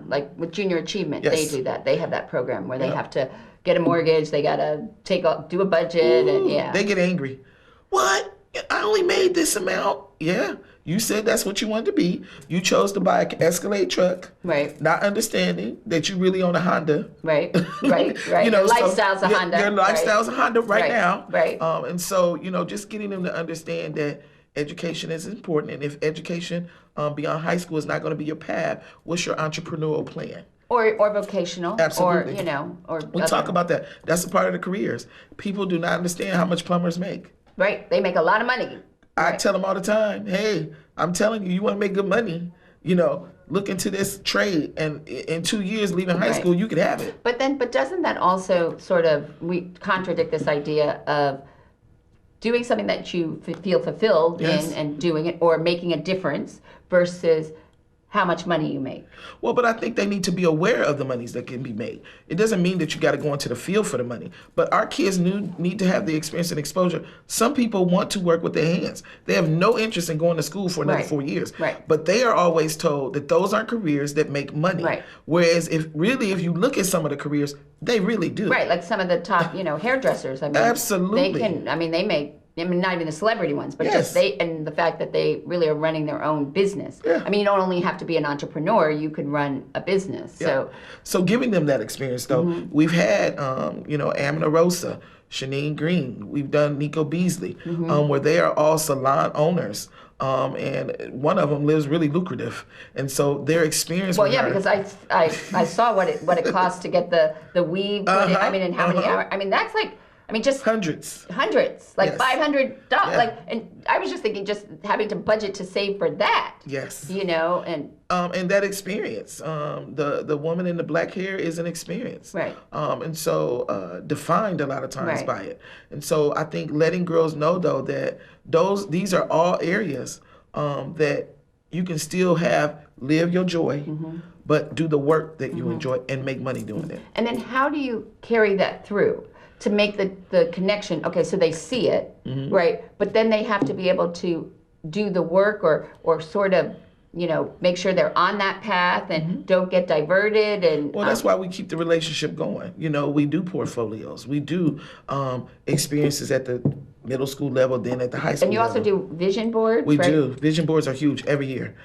[SPEAKER 2] like with Junior Achievement, they do that. They have that program where they have to get a mortgage. They got to do a budget. And
[SPEAKER 3] they get angry. What? I only made this amount. Yeah. You said that's what you wanted to be. You chose to buy an Escalade truck,
[SPEAKER 2] Right.
[SPEAKER 3] not understanding that you really own a Honda.
[SPEAKER 2] Right. Right.
[SPEAKER 3] You know,
[SPEAKER 2] Your lifestyle's a Honda.
[SPEAKER 3] Your lifestyle's a Honda right now.
[SPEAKER 2] Right.
[SPEAKER 3] And so, just getting them to understand that education is important, and if education beyond high school is not going to be your path, what's your entrepreneurial plan?
[SPEAKER 2] Or vocational.
[SPEAKER 3] Absolutely.
[SPEAKER 2] Or
[SPEAKER 3] we talk about that. That's a part of the careers. People do not understand how much plumbers make.
[SPEAKER 2] Right. They make a lot of money.
[SPEAKER 3] I tell them all the time, hey, I'm telling you, you want to make good money, look into this trade, and in 2 years leaving high school, you could have it.
[SPEAKER 2] But doesn't that also we contradict this idea of doing something that you feel fulfilled in and doing it, or making a difference, versus how much money you make?
[SPEAKER 3] Well, but I think they need to be aware of the monies that can be made. It doesn't mean that you got to go into the field for the money, but our kids need to have the experience and exposure. Some people want to work with their hands. They have no interest in going to school for another 4 years.
[SPEAKER 2] Right.
[SPEAKER 3] But they are always told that those aren't careers that make money.
[SPEAKER 2] Right.
[SPEAKER 3] Whereas if you look at some of the careers, they really do.
[SPEAKER 2] Right, like some of the top, hairdressers. I mean,
[SPEAKER 3] absolutely.
[SPEAKER 2] they make, not even the celebrity ones, but just and the fact that they really are running their own business.
[SPEAKER 3] Yeah.
[SPEAKER 2] I mean, you don't only have to be an entrepreneur, you can run a business.
[SPEAKER 3] Yeah. So giving them that experience, though, we've had, Amina Rosa, Shanine Green, we've done Nico Beasley, where they are all salon owners. And one of them lives really lucrative, and so their experience.
[SPEAKER 2] Well, yeah, because I saw what it costs to get the weave. And how many hours? I mean, that's just hundreds, like $500. Like, and I was just thinking, just having to budget to save for that.
[SPEAKER 3] Yes.
[SPEAKER 2] And
[SPEAKER 3] that experience, the woman in the black hair is an experience.
[SPEAKER 2] Right.
[SPEAKER 3] And so defined a lot of times by it. And so I think letting girls know, though, that these are all areas that you can still live your joy, but do the work that you enjoy and make money doing it.
[SPEAKER 2] And then how do you carry that through to make the connection? Okay, so they see it, right? But then they have to be able to do the work or sort of, make sure they're on that path and don't get diverted. And
[SPEAKER 3] well, that's why we keep the relationship going. We do portfolios. We do experiences at the middle school level, then at the high school
[SPEAKER 2] level. And you also do vision boards,
[SPEAKER 3] We do. Vision boards are huge every year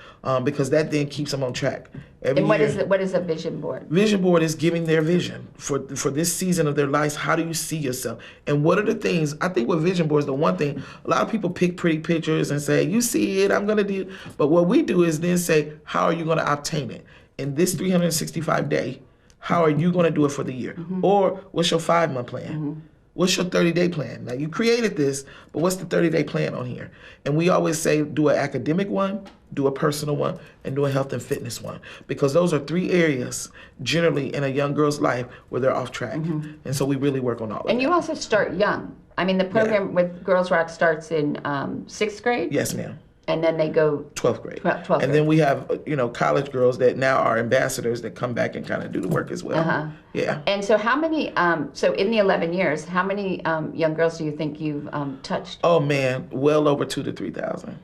[SPEAKER 3] because that then keeps them on track.
[SPEAKER 2] And what is a vision board?
[SPEAKER 3] Vision board is giving their vision for this season of their lives. How do you see yourself? And what are the things? I think with vision boards, the one thing, a lot of people pick pretty pictures and say, you see it, I'm going to do. But what we do is then say, how are you going to obtain it? In this 365 day, how are you going to do it for the year? Or what's your 5-month plan? What's your 30-day plan? Now, you created this, but what's the 30-day plan on here? And we always say do an academic one, do a personal one, and do a health and fitness one. Because those are 3 areas generally in a young girl's life where they're off track. And so we really work on all of that.
[SPEAKER 2] And you also start young. I mean, the program with Girls Rock starts in 6th grade?
[SPEAKER 3] Yes, ma'am.
[SPEAKER 2] And then they go
[SPEAKER 3] 12th grade.
[SPEAKER 2] 12th grade.
[SPEAKER 3] And then we have, college girls that now are ambassadors that come back and kind of do the work as well. Yeah.
[SPEAKER 2] And so how many, so in the 11 years, how many young girls do you think you've touched?
[SPEAKER 3] Oh, man, well over 2,000 to 3,000.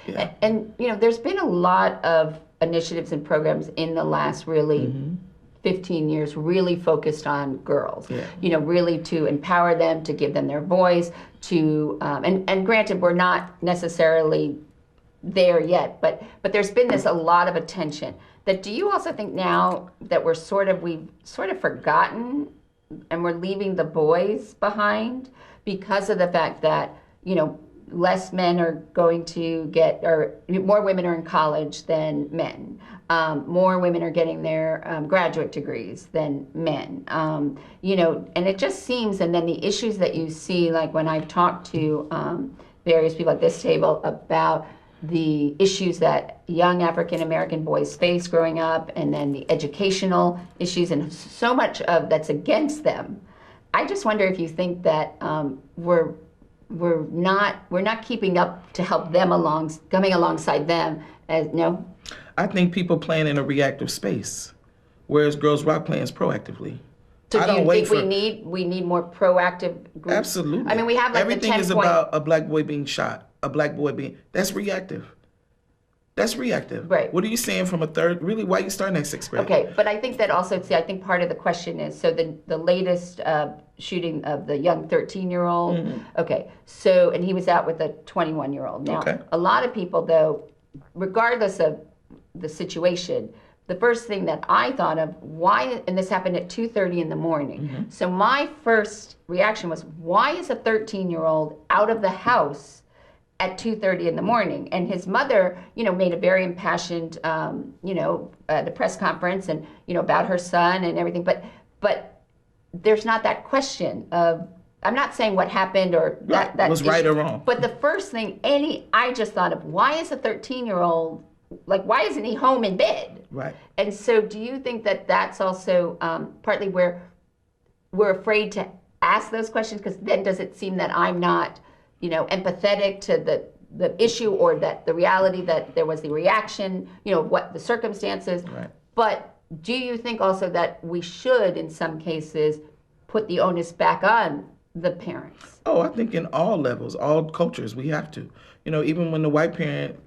[SPEAKER 3] Yeah.
[SPEAKER 2] And there's been a lot of initiatives and programs in the last really 15 years really focused on girls, really to empower them, to give them their voice, to, and granted, we're not necessarily there yet, but there's been a lot of attention. That do you also think now that we've sort of forgotten and we're leaving the boys behind because of the fact that, less men are going to get, or more women are in college than men. More women are getting their graduate degrees than men. And it just seems, and then the issues that you see, like when I've talked to various people at this table about the issues that young African American boys face growing up, and then the educational issues, and so much of that's against them. I just wonder if you think that we're not keeping up to help them coming alongside them. No.
[SPEAKER 3] I think people playing in a reactive space, whereas Girls Rock plans proactively.
[SPEAKER 2] So do you think we need more proactive groups?
[SPEAKER 3] Absolutely.
[SPEAKER 2] I mean, we have like
[SPEAKER 3] everything is about a black boy being shot. A black boy that's reactive. That's reactive.
[SPEAKER 2] Right.
[SPEAKER 3] What are you saying from a third? Really, why are you starting at 6th grade?
[SPEAKER 2] Okay, but I think that also, I think part of the question is, so the latest shooting of the young 13-year-old, okay, so, and he was out with a 21-year-old. Now, a lot of people, though, regardless of the situation, the first thing that I thought of, why, and this happened at 2:30 in the morning. So my first reaction was, why is a 13-year-old out of the house at 2:30 in the morning? And his mother, made a very impassioned, at a press conference and, about her son and everything. But there's not that question of, I'm not saying what happened or that
[SPEAKER 3] was right or wrong.
[SPEAKER 2] But the first thing I just thought of, why is a 13-year-old, why isn't he home in bed?
[SPEAKER 3] Right.
[SPEAKER 2] And so do you think that that's also partly where we're afraid to ask those questions? Because then does it seem that I'm not, empathetic to the issue, or that the reality that there was the reaction, what the circumstances.
[SPEAKER 3] Right.
[SPEAKER 2] But do you think also that we should, in some cases, put the onus back on the parents?
[SPEAKER 3] Oh, I think in all levels, all cultures, we have to. Even when the white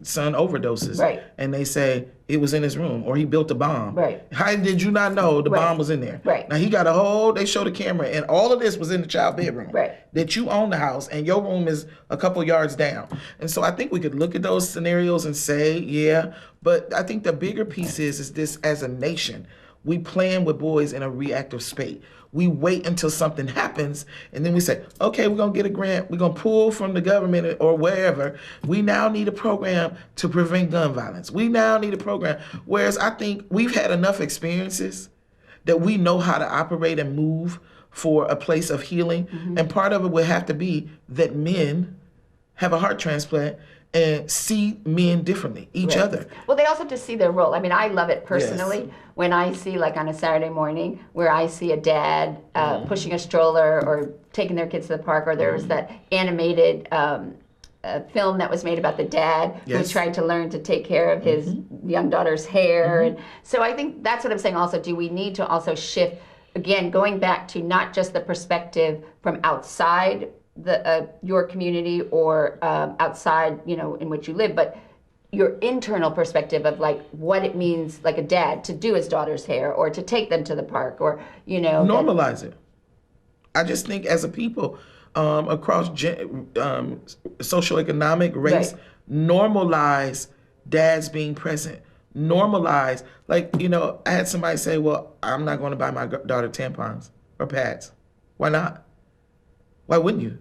[SPEAKER 3] son overdoses,
[SPEAKER 2] right,
[SPEAKER 3] and they say it was in his room or he built a bomb.
[SPEAKER 2] Right.
[SPEAKER 3] How did you not know the
[SPEAKER 2] right.
[SPEAKER 3] bomb was in there?
[SPEAKER 2] Right.
[SPEAKER 3] Now they show the camera, and all of this was in the child bedroom.
[SPEAKER 2] Right.
[SPEAKER 3] That you own the house and your room is a couple yards down. And so I think we could look at those scenarios and say, yeah, but I think the bigger piece is this: as a nation, we plan with boys in a reactive state. We wait until something happens, and then we say, okay, we're going to get a grant. We're going to pull from the government or wherever. We now need a program to prevent gun violence. We now need a program. Whereas I think we've had enough experiences that we know how to operate and move for a place of healing. Mm-hmm. And part of it would have to be that men have a heart transplant and see men differently, each
[SPEAKER 2] right.
[SPEAKER 3] other.
[SPEAKER 2] Well, they also just see their role. I mean, I love it personally
[SPEAKER 3] yes.
[SPEAKER 2] when I see, like on a Saturday morning, where I see a dad pushing a stroller or taking their kids to the park, or there was that animated film that was made about the dad
[SPEAKER 3] yes.
[SPEAKER 2] who tried to learn to take care of his young daughter's hair. And so I think that's what I'm saying also. Do we need to also shift, again, going back to not just the perspective from outside your community or outside, in which you live, but your internal perspective of like what it means, like a dad to do his daughter's hair or to take them to the park, or
[SPEAKER 3] normalize it. I just think as a people across socioeconomic race,
[SPEAKER 2] right.
[SPEAKER 3] normalize dads being present. Normalize, I had somebody say, well, I'm not going to buy my daughter tampons or pads. Why not? Why wouldn't you?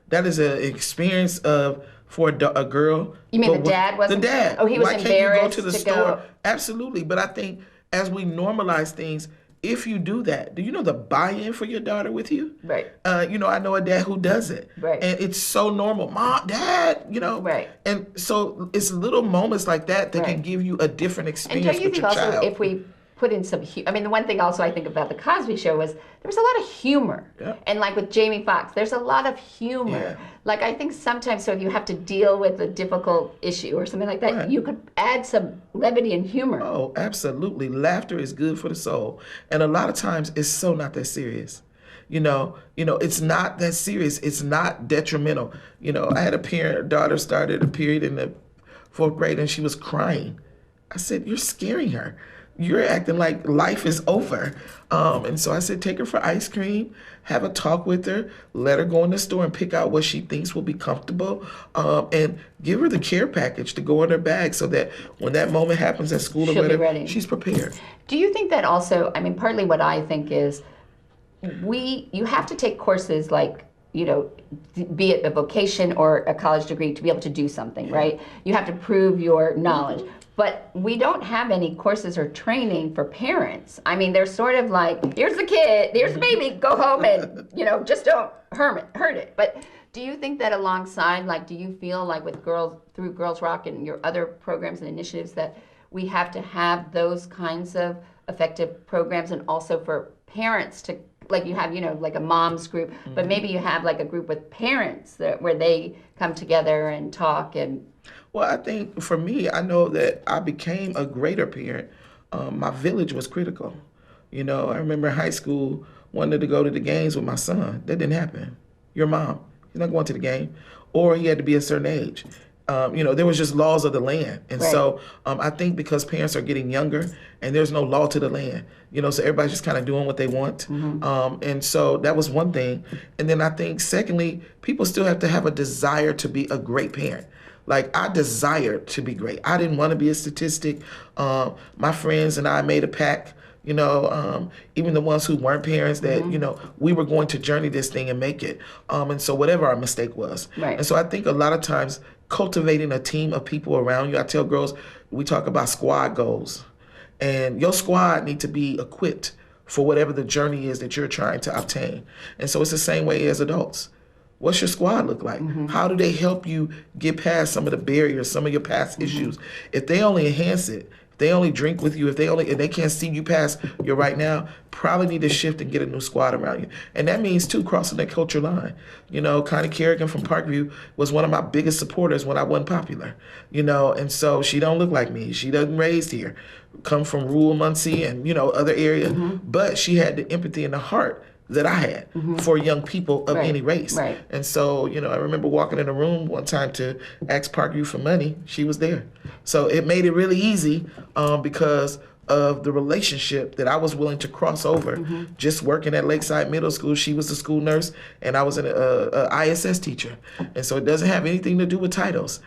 [SPEAKER 3] That is an experience for a girl.
[SPEAKER 2] You mean the dad wasn't?
[SPEAKER 3] The dad.
[SPEAKER 2] Oh, he was embarrassed
[SPEAKER 3] Why can't you go to the store?
[SPEAKER 2] Go?
[SPEAKER 3] Absolutely. But I think as we normalize things, if you do that, do you know the buy-in for your daughter with you?
[SPEAKER 2] Right.
[SPEAKER 3] I know a dad who does it.
[SPEAKER 2] Right.
[SPEAKER 3] And it's so normal. Mom, Dad,
[SPEAKER 2] Right.
[SPEAKER 3] And so it's little moments like that
[SPEAKER 2] right.
[SPEAKER 3] can give you a different experience
[SPEAKER 2] and don't you
[SPEAKER 3] with
[SPEAKER 2] think
[SPEAKER 3] your
[SPEAKER 2] also
[SPEAKER 3] child.
[SPEAKER 2] If we put in some, the one thing also I think about the Cosby Show was there was a lot of humor.
[SPEAKER 3] Yeah.
[SPEAKER 2] And like with Jamie Foxx, there's a lot of humor.
[SPEAKER 3] Yeah.
[SPEAKER 2] Like I think sometimes, so if you have to deal with a difficult issue or something like that,
[SPEAKER 3] right.
[SPEAKER 2] you could add some levity and humor.
[SPEAKER 3] Oh, absolutely. Laughter is good for the soul. And a lot of times it's so not that serious. It's not that serious. It's not detrimental. I had a daughter started a period in the 4th grade and she was crying. I said, you're scaring her. You're acting like life is over. And so I said, take her for ice cream, have a talk with her, let her go in the store and pick out what she thinks will be comfortable, and give her the care package to go in her bag so that when that moment happens at school
[SPEAKER 2] She'll
[SPEAKER 3] or whatever,
[SPEAKER 2] be ready.
[SPEAKER 3] She's prepared.
[SPEAKER 2] Do you think that also, partly what I think is you have to take courses like, be it a vocation or a college degree to be able to do something,
[SPEAKER 3] yeah.
[SPEAKER 2] right? You have to prove your knowledge. But we don't have any courses or training for parents. They're sort of like, here's the kid, here's the baby, go home and, just don't hurt it. But do you think that alongside, do you feel like with through Girls Rock and your other programs and initiatives that we have to have those kinds of effective programs, and also for parents to, like you have, like a mom's group, but maybe you have like a group with parents where they come together and talk and...
[SPEAKER 3] Well, I think for me, I know that I became a greater parent. My village was critical. I remember in high school, wanted to go to the games with my son. That didn't happen. Your mom, he's not going to the game. Or he had to be a certain age. There was just laws of the land. And
[SPEAKER 2] right.
[SPEAKER 3] so I think because parents are getting younger and there's no law to the land, so everybody's just kind of doing what they want.
[SPEAKER 2] Mm-hmm.
[SPEAKER 3] And so that was one thing. And then I think secondly, people still have to have a desire to be a great parent. Like, I desired to be great. I didn't want to be a statistic. My friends and I made a pact, even the ones who weren't parents, that, we were going to journey this thing and make it. And so whatever our mistake was.
[SPEAKER 2] Right.
[SPEAKER 3] And so I think a lot of times cultivating a team of people around you, I tell girls, we talk about squad goals. And your squad need to be equipped for whatever the journey is that you're trying to obtain. And so it's the same way as adults. What's your squad look like? How do they help you get past some of the barriers, some of your past issues? If they only enhance it, if they only drink with you, if they can't see you past your right now, probably need to shift and get a new squad around you. And that means too, crossing that culture line. Connie Kerrigan from Parkview was one of my biggest supporters when I wasn't popular. And so she don't look like me. She doesn't raised here, come from rural Muncie and other areas, but she had the empathy and the heart that I had for young people of any race.
[SPEAKER 2] Right.
[SPEAKER 3] And so, I remember walking in a room one time to ask Parkview for money. She was there. So it made it really easy because of the relationship that I was willing to cross over. Just working at Lakeside Middle School, she was the school nurse and I was an ISS teacher. And so it doesn't have anything to do with titles.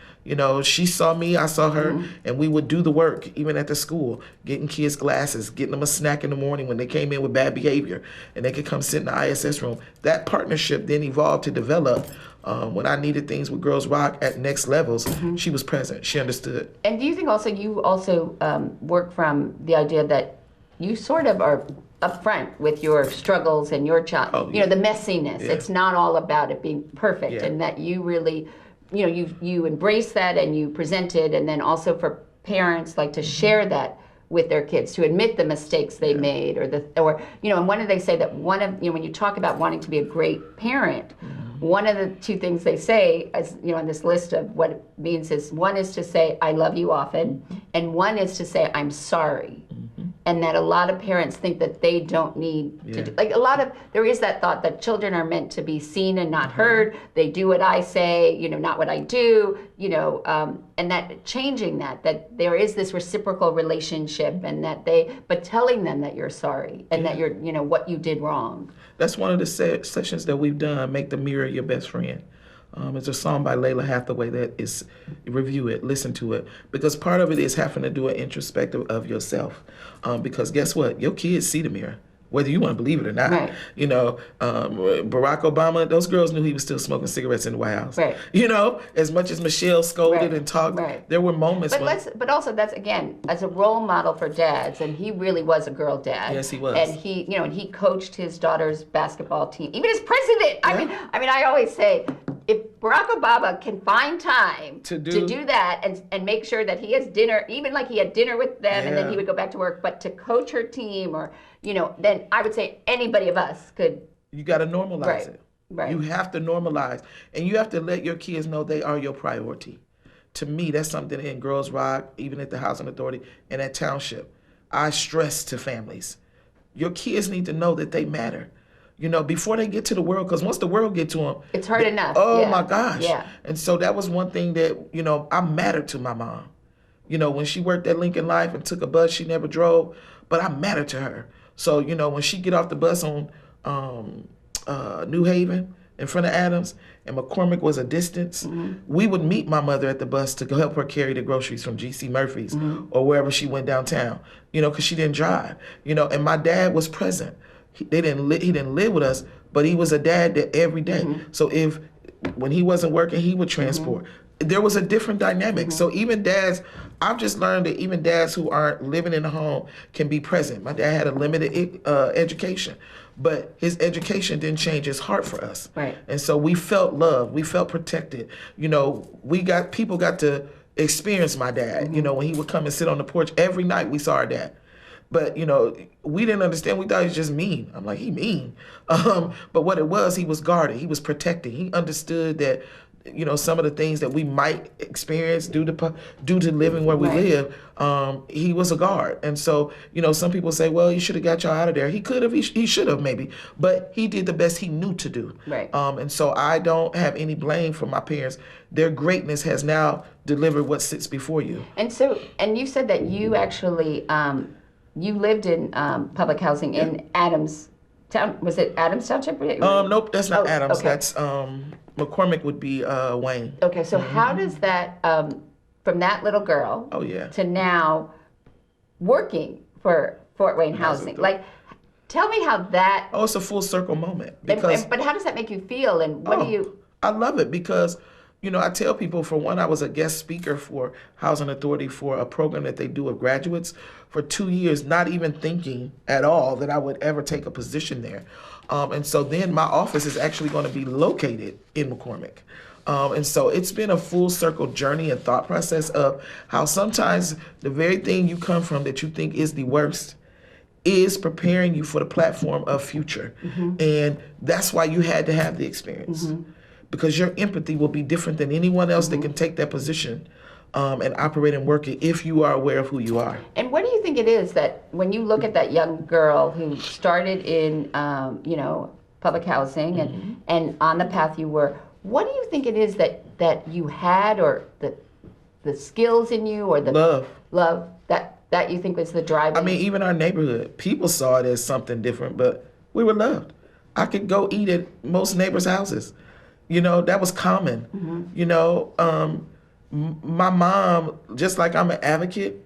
[SPEAKER 3] She saw me, I saw her, and we would do the work, even at the school, getting kids glasses, getting them a snack in the morning when they came in with bad behavior, and they could come sit in the ISS room. That partnership then evolved to develop. When I needed things with Girls Rock at next levels, she was present. She understood.
[SPEAKER 2] And do you think you also work from the idea that you sort of are upfront with your struggles and your child, the messiness. Yeah. It's not all about it being perfect, and that you really, you embrace that and you present it, and then also for parents to share that with their kids, to admit the mistakes they made, and when they say that when you talk about wanting to be a great parent, one of the two things they say, as on this list of what it means, is one is to say I love you often, and one is to say I'm sorry. And that a lot of parents think that they don't need to do, there is that thought that children are meant to be seen and not heard. They do what I say, not what I do, and that changing that there is this reciprocal relationship, and but telling them that you're sorry and that you're, what you did wrong.
[SPEAKER 3] That's one of the sessions that we've done, Make the Mirror Your Best Friend. It's a song by Layla Hathaway that is, review it, listen to it. Because part of it is having to do an introspective of yourself. Because guess what? Your kids see the mirror, whether you want to believe it or not.
[SPEAKER 2] Right.
[SPEAKER 3] Barack Obama, those girls knew he was still smoking cigarettes in the White House.
[SPEAKER 2] Right.
[SPEAKER 3] As much as Michelle scolded and talked, there were moments
[SPEAKER 2] but also that's, again, as a role model for dads, and he really was a girl dad.
[SPEAKER 3] Yes, he was.
[SPEAKER 2] And he coached his daughter's basketball team, even as president. Yeah. I mean, I always say, if Barack Obama can find time to do that and make sure that he has dinner, even he had dinner with them and then he would go back to work, but to coach her team or, then I would say anybody of us could. You
[SPEAKER 3] got to normalize it.
[SPEAKER 2] Right.
[SPEAKER 3] You have to normalize. And you have to let your kids know they are your priority. To me, that's something in Girls Rock, even at the Housing Authority and at Township. I stress to families, your kids need to know that they matter. Before they get to the world, because once the world gets to them,
[SPEAKER 2] it's hard enough.
[SPEAKER 3] Oh my gosh.
[SPEAKER 2] Yeah.
[SPEAKER 3] And so that was one thing that, I mattered to my mom. When she worked at Lincoln Life and took a bus, she never drove, but I mattered to her. So, when she get off the bus on New Haven in front of Adams, and McCormick was a distance, we would meet my mother at the bus to go help her carry the groceries from G.C. Murphy's or wherever she went downtown, because she didn't drive, and my dad was present. He didn't live with us, but he was a dad that every day. So when he wasn't working, he would transport. There was a different dynamic. So even dads, I've just learned that even dads who aren't living in the home can be present. My dad had a limited education, but his education didn't change his heart for us.
[SPEAKER 2] Right.
[SPEAKER 3] And so we felt loved, we felt protected. People got to experience my dad. When he would come and sit on the porch every night, we saw our dad. But, we didn't understand. We thought he was just mean. I'm like, he mean. But what it was, he was guarded. He was protected. He understood that, some of the things that we might experience due to living where we live, he was a guard. And so, some people say, well, he should have got y'all out of there. He could have, he should have maybe, but he did the best he knew to do.
[SPEAKER 2] Right.
[SPEAKER 3] And so I don't have any blame for my parents. Their greatness has now delivered what sits before you.
[SPEAKER 2] And you said that you actually, you lived in public housing in Adams Was it Adams Township?
[SPEAKER 3] Nope, that's not Adams.
[SPEAKER 2] Okay.
[SPEAKER 3] That's McCormick would be Wayne.
[SPEAKER 2] Okay, so how does that, from that little girl
[SPEAKER 3] Oh, yeah.
[SPEAKER 2] to now working for Fort Wayne Housing, like, tell me how that...
[SPEAKER 3] Oh, it's a full circle moment. Because,
[SPEAKER 2] but how does that make you feel, and what do you...
[SPEAKER 3] I love it because, you know, I tell people, for one, I was a guest speaker for Housing Authority for a program that they do of graduates for 2 years, not even thinking at all that I would ever take a position there. And so then my office is actually going to be located in McCormick. And so it's been a full circle journey and thought process of how sometimes the very thing you come from that you think is the worst is preparing you for the platform of future. And that's why you had to have the experience. Because your empathy will be different than anyone else that can take that position and operate and work it if you are aware of who you are.
[SPEAKER 2] And what do you think it is that when you look at that young girl who started in, you know, public housing and on the path you were, what do you think it is that you had, or the skills in you, or the love that you think was the driving?
[SPEAKER 3] I mean, even our neighborhood, people saw it as something different, but we were loved. I could go eat at most neighbors' houses. You know, that was common. You know, my mom, just like I'm an advocate,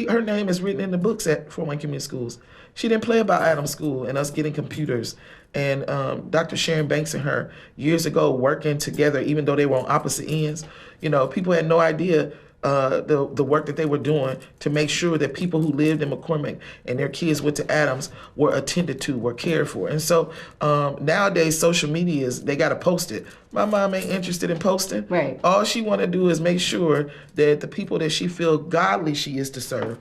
[SPEAKER 3] her name is written in the books at Fort Wayne Community Schools. She didn't play about Adams School and us getting computers. And Dr. Sharon Banks and her, years ago, working together, even though they were on opposite ends, you know, people had no idea the work that they were doing to make sure that people who lived in McCormick and their kids went to Adams were attended to, were cared for. And so nowadays, social media they got to post it. My mom ain't interested in posting.
[SPEAKER 2] Right.
[SPEAKER 3] All she want to do is make sure that the people that she feel godly she is to serve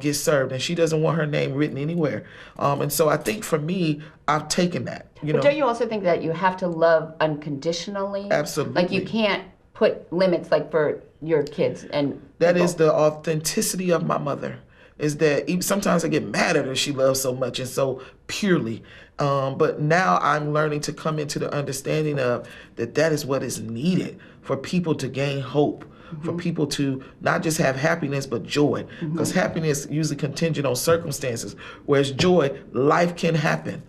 [SPEAKER 3] get served, and she doesn't want her name written anywhere. And so I think for me, I've taken that. You know,
[SPEAKER 2] don't you also think that you have to love unconditionally?
[SPEAKER 3] Absolutely.
[SPEAKER 2] Like, you can't put limits, like, for your kids and
[SPEAKER 3] that
[SPEAKER 2] people.
[SPEAKER 3] is the authenticity of my mother, is that even sometimes I get mad at her, she loves so much and so purely, but now I'm learning to come into the understanding of that is what is needed for people to gain hope, for people to not just have happiness but joy, because happiness usually contingent on circumstances, whereas joy, life can happen.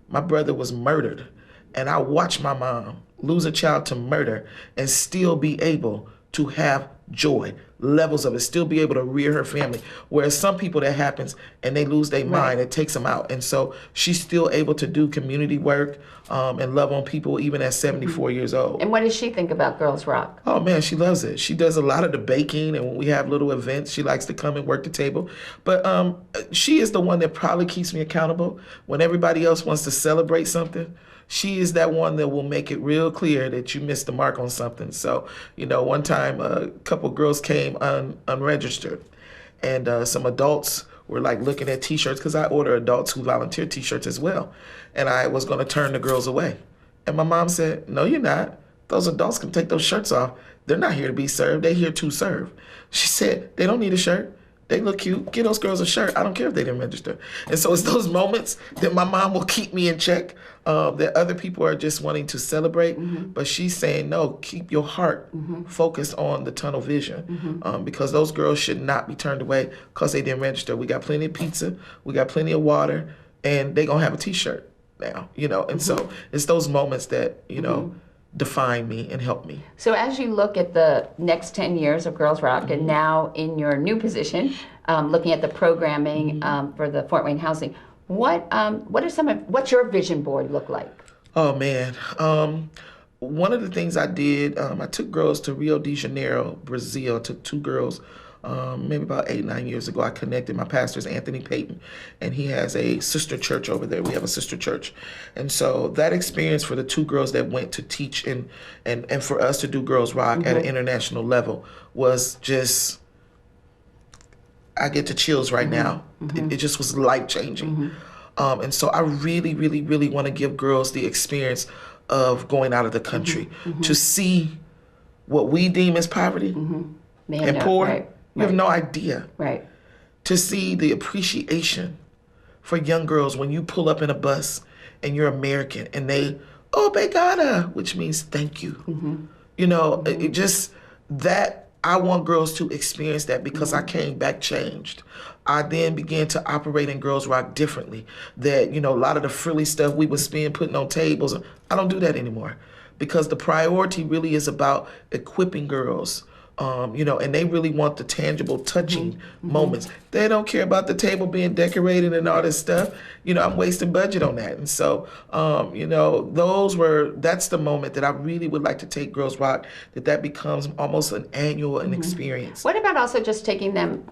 [SPEAKER 3] My brother was murdered, and I watched my mom lose a child to murder and still be able to have joy, levels of it, still be able to rear her family. Whereas some people, that happens and they lose their mind, it takes them out. And so she's still able to do community work and love on people even at 74 years old.
[SPEAKER 2] And what does she think about Girls Rock?
[SPEAKER 3] Oh man, she loves it. She does a lot of the baking, and when we have little events, she likes to come and work the table. But she is the one that probably keeps me accountable. When everybody else wants to celebrate something, she is that one that will make it real clear that you missed the mark on something. So, you know, one time a couple girls came unregistered, and some adults were like looking at t-shirts, because I order adults who volunteer t-shirts as well. And I was going to turn the girls away. And my mom said, "No, you're not. Those adults can take those shirts off. They're not here to be served. They're here to serve." She said, "They don't need a shirt. They look cute. Give those girls a shirt. I don't care if they didn't register." And so it's those moments that my mom will keep me in check, that other people are just wanting to celebrate. But she's saying, no, keep your heart focused on the tunnel vision, because those girls should not be turned away because they didn't register. We got plenty of pizza. We got plenty of water. And they're going to have a T-shirt now, you know. And so it's those moments that, you know, define me and help me.
[SPEAKER 2] So as you look at the next 10 years of Girls Rock, and now in your new position, looking at the programming for the Fort Wayne Housing, what's your vision board look like?
[SPEAKER 3] Oh man, one of the things I did, I took girls to Rio de Janeiro, Brazil. I took 2 girls maybe about 8-9 years ago. I connected. My pastor is Anthony Payton, and he has a sister church over there. We have a sister church. And so that experience for the 2 girls that went to teach and for us to do Girls Rock at an international level was just, I get the chills right now. It just was life-changing. And so I really, really, really want to give girls the experience of going out of the country to see what we deem as poverty and poor.
[SPEAKER 2] Right.
[SPEAKER 3] You have no idea.
[SPEAKER 2] Right.
[SPEAKER 3] To see the appreciation for young girls when you pull up in a bus and you're American and they, "Obrigada," which means thank you. You know, it just, that I want girls to experience that because I came back changed. I then began to operate in Girls Rock differently. That, a lot of the frilly stuff we was putting on tables, I don't do that anymore. Because the priority really is about equipping girls. And they really want the tangible, touching moments. They don't care about the table being decorated and all this stuff. I'm wasting budget on that. And so, that's the moment that I really would like to take Girls Rock, that becomes almost an annual experience.
[SPEAKER 2] What about also just taking them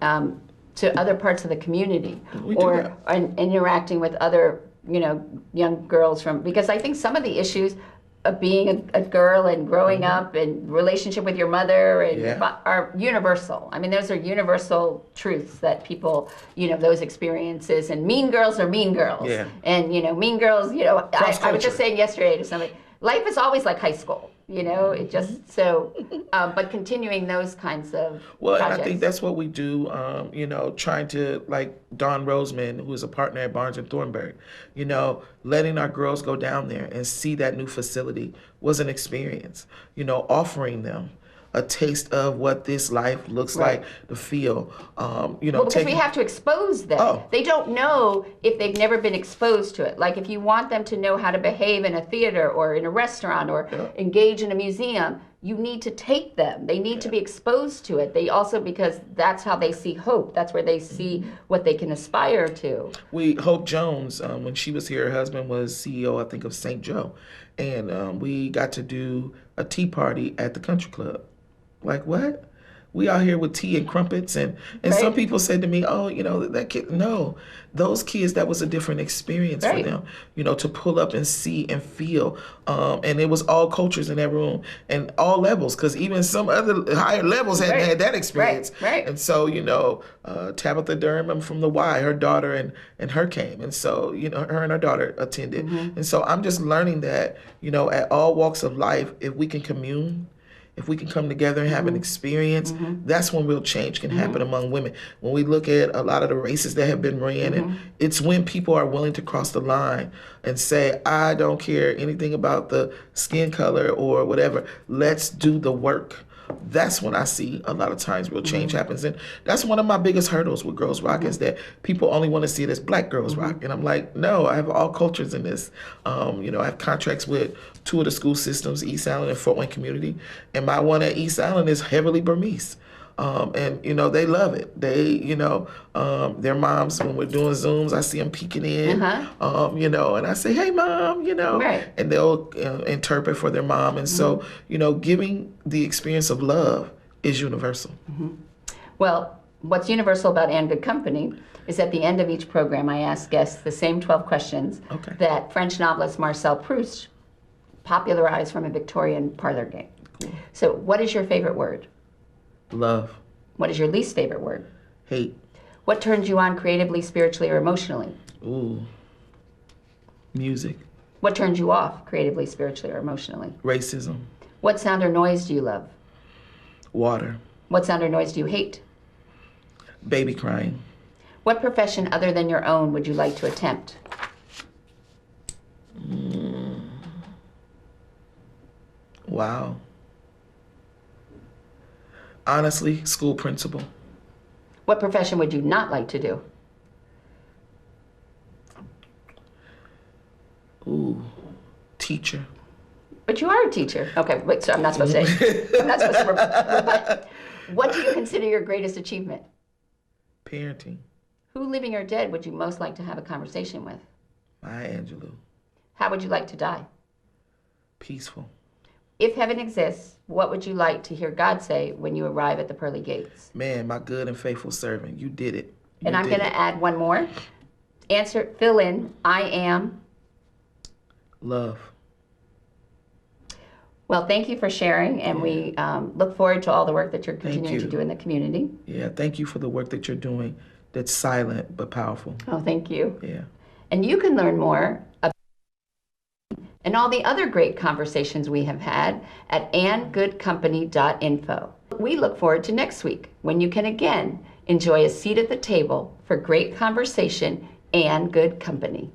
[SPEAKER 2] to other parts of the community and interacting with other, young girls because I think some of the issues of being a girl and growing up and relationship with your mother are universal. I mean, those are universal truths that people, those experiences. And mean girls are mean girls. Yeah. And, mean girls, I was just saying yesterday to somebody, life is always like high school. It just but continuing those kinds of projects.
[SPEAKER 3] And I think that's what we do, trying to, like Dawn Roseman, who is a partner at Barnes and Thornburg, letting our girls go down there and see that new facility was an experience, offering them a taste of what this life looks like, the feel.
[SPEAKER 2] Because we have to expose them. Oh. They don't know if they've never been exposed to it. Like if you want them to know how to behave in a theater or in a restaurant or engage in a museum, you need to take them. They need to be exposed to it. They also, because that's how they see hope. That's where they see what they can aspire to.
[SPEAKER 3] Hope Jones, when she was here, her husband was CEO, I think, of St. Joe. And we got to do a tea party at the country club. Like, what? We out here with tea and crumpets, and some people said to me, oh, that kid, no. Those kids, that was a different experience for them, to pull up and see and feel. And it was all cultures in that room and all levels, because even some other higher levels hadn't had that experience. And so, Tabitha Durham from the Y, her daughter and her came. And so, her and her daughter attended. And so I'm just learning that, at all walks of life, if we can commune, if we can come together and have an experience, that's when real change can happen among women. When we look at a lot of the races that have been ran, and it's when people are willing to cross the line and say, I don't care anything about the skin color or whatever, let's do the work. That's when I see a lot of times real change happens. And that's one of my biggest hurdles with Girls Rock is that people only want to see it as Black Girls Rock. And I'm like, no, I have all cultures in this. I have contracts with 2 of the school systems, East Island and Fort Wayne Community. And my one at East Island is heavily Burmese. And they love it. They, their moms, when we're doing Zooms, I see them peeking in, and I say, hey, Mom, and they'll interpret for their mom. And so, giving the experience of love is universal.
[SPEAKER 2] Well, what's universal about And Good Company is at the end of each program, I ask guests the same 12 questions that French novelist Marcel Proust popularized from a Victorian parlor game. Cool. So what is your favorite word?
[SPEAKER 3] Love.
[SPEAKER 2] What is your least favorite word?
[SPEAKER 3] Hate.
[SPEAKER 2] What turns you on creatively, spiritually, or emotionally?
[SPEAKER 3] Ooh. Music.
[SPEAKER 2] What turns you off creatively, spiritually, or emotionally?
[SPEAKER 3] Racism.
[SPEAKER 2] What sound or noise do you love?
[SPEAKER 3] Water.
[SPEAKER 2] What sound or noise do you hate?
[SPEAKER 3] Baby crying.
[SPEAKER 2] What profession other than your own would you like to attempt?
[SPEAKER 3] Wow. Honestly, school principal.
[SPEAKER 2] What profession would you not like to do?
[SPEAKER 3] Ooh, teacher.
[SPEAKER 2] But you are a teacher. Okay, wait, so I'm not supposed to say. I'm not supposed to rebut. What do you consider your greatest achievement?
[SPEAKER 3] Parenting.
[SPEAKER 2] Who, living or dead, would you most like to have a conversation with?
[SPEAKER 3] Maya Angelou.
[SPEAKER 2] How would you like to die?
[SPEAKER 3] Peaceful.
[SPEAKER 2] If heaven exists, what would you like to hear God say when you arrive at the pearly gates?
[SPEAKER 3] Man, my good and faithful servant, you did it.
[SPEAKER 2] And I'm going to add one more. Answer, fill in, I am.
[SPEAKER 3] Love.
[SPEAKER 2] Well, thank you for sharing, and we look forward to all the work that you're continuing to do in the community.
[SPEAKER 3] Yeah, thank you for the work that you're doing that's silent but powerful.
[SPEAKER 2] Oh, thank you.
[SPEAKER 3] Yeah.
[SPEAKER 2] And you can learn more about and all the other great conversations we have had at andgoodcompany.info. We look forward to next week when you can again enjoy a seat at the table for great conversation and good company.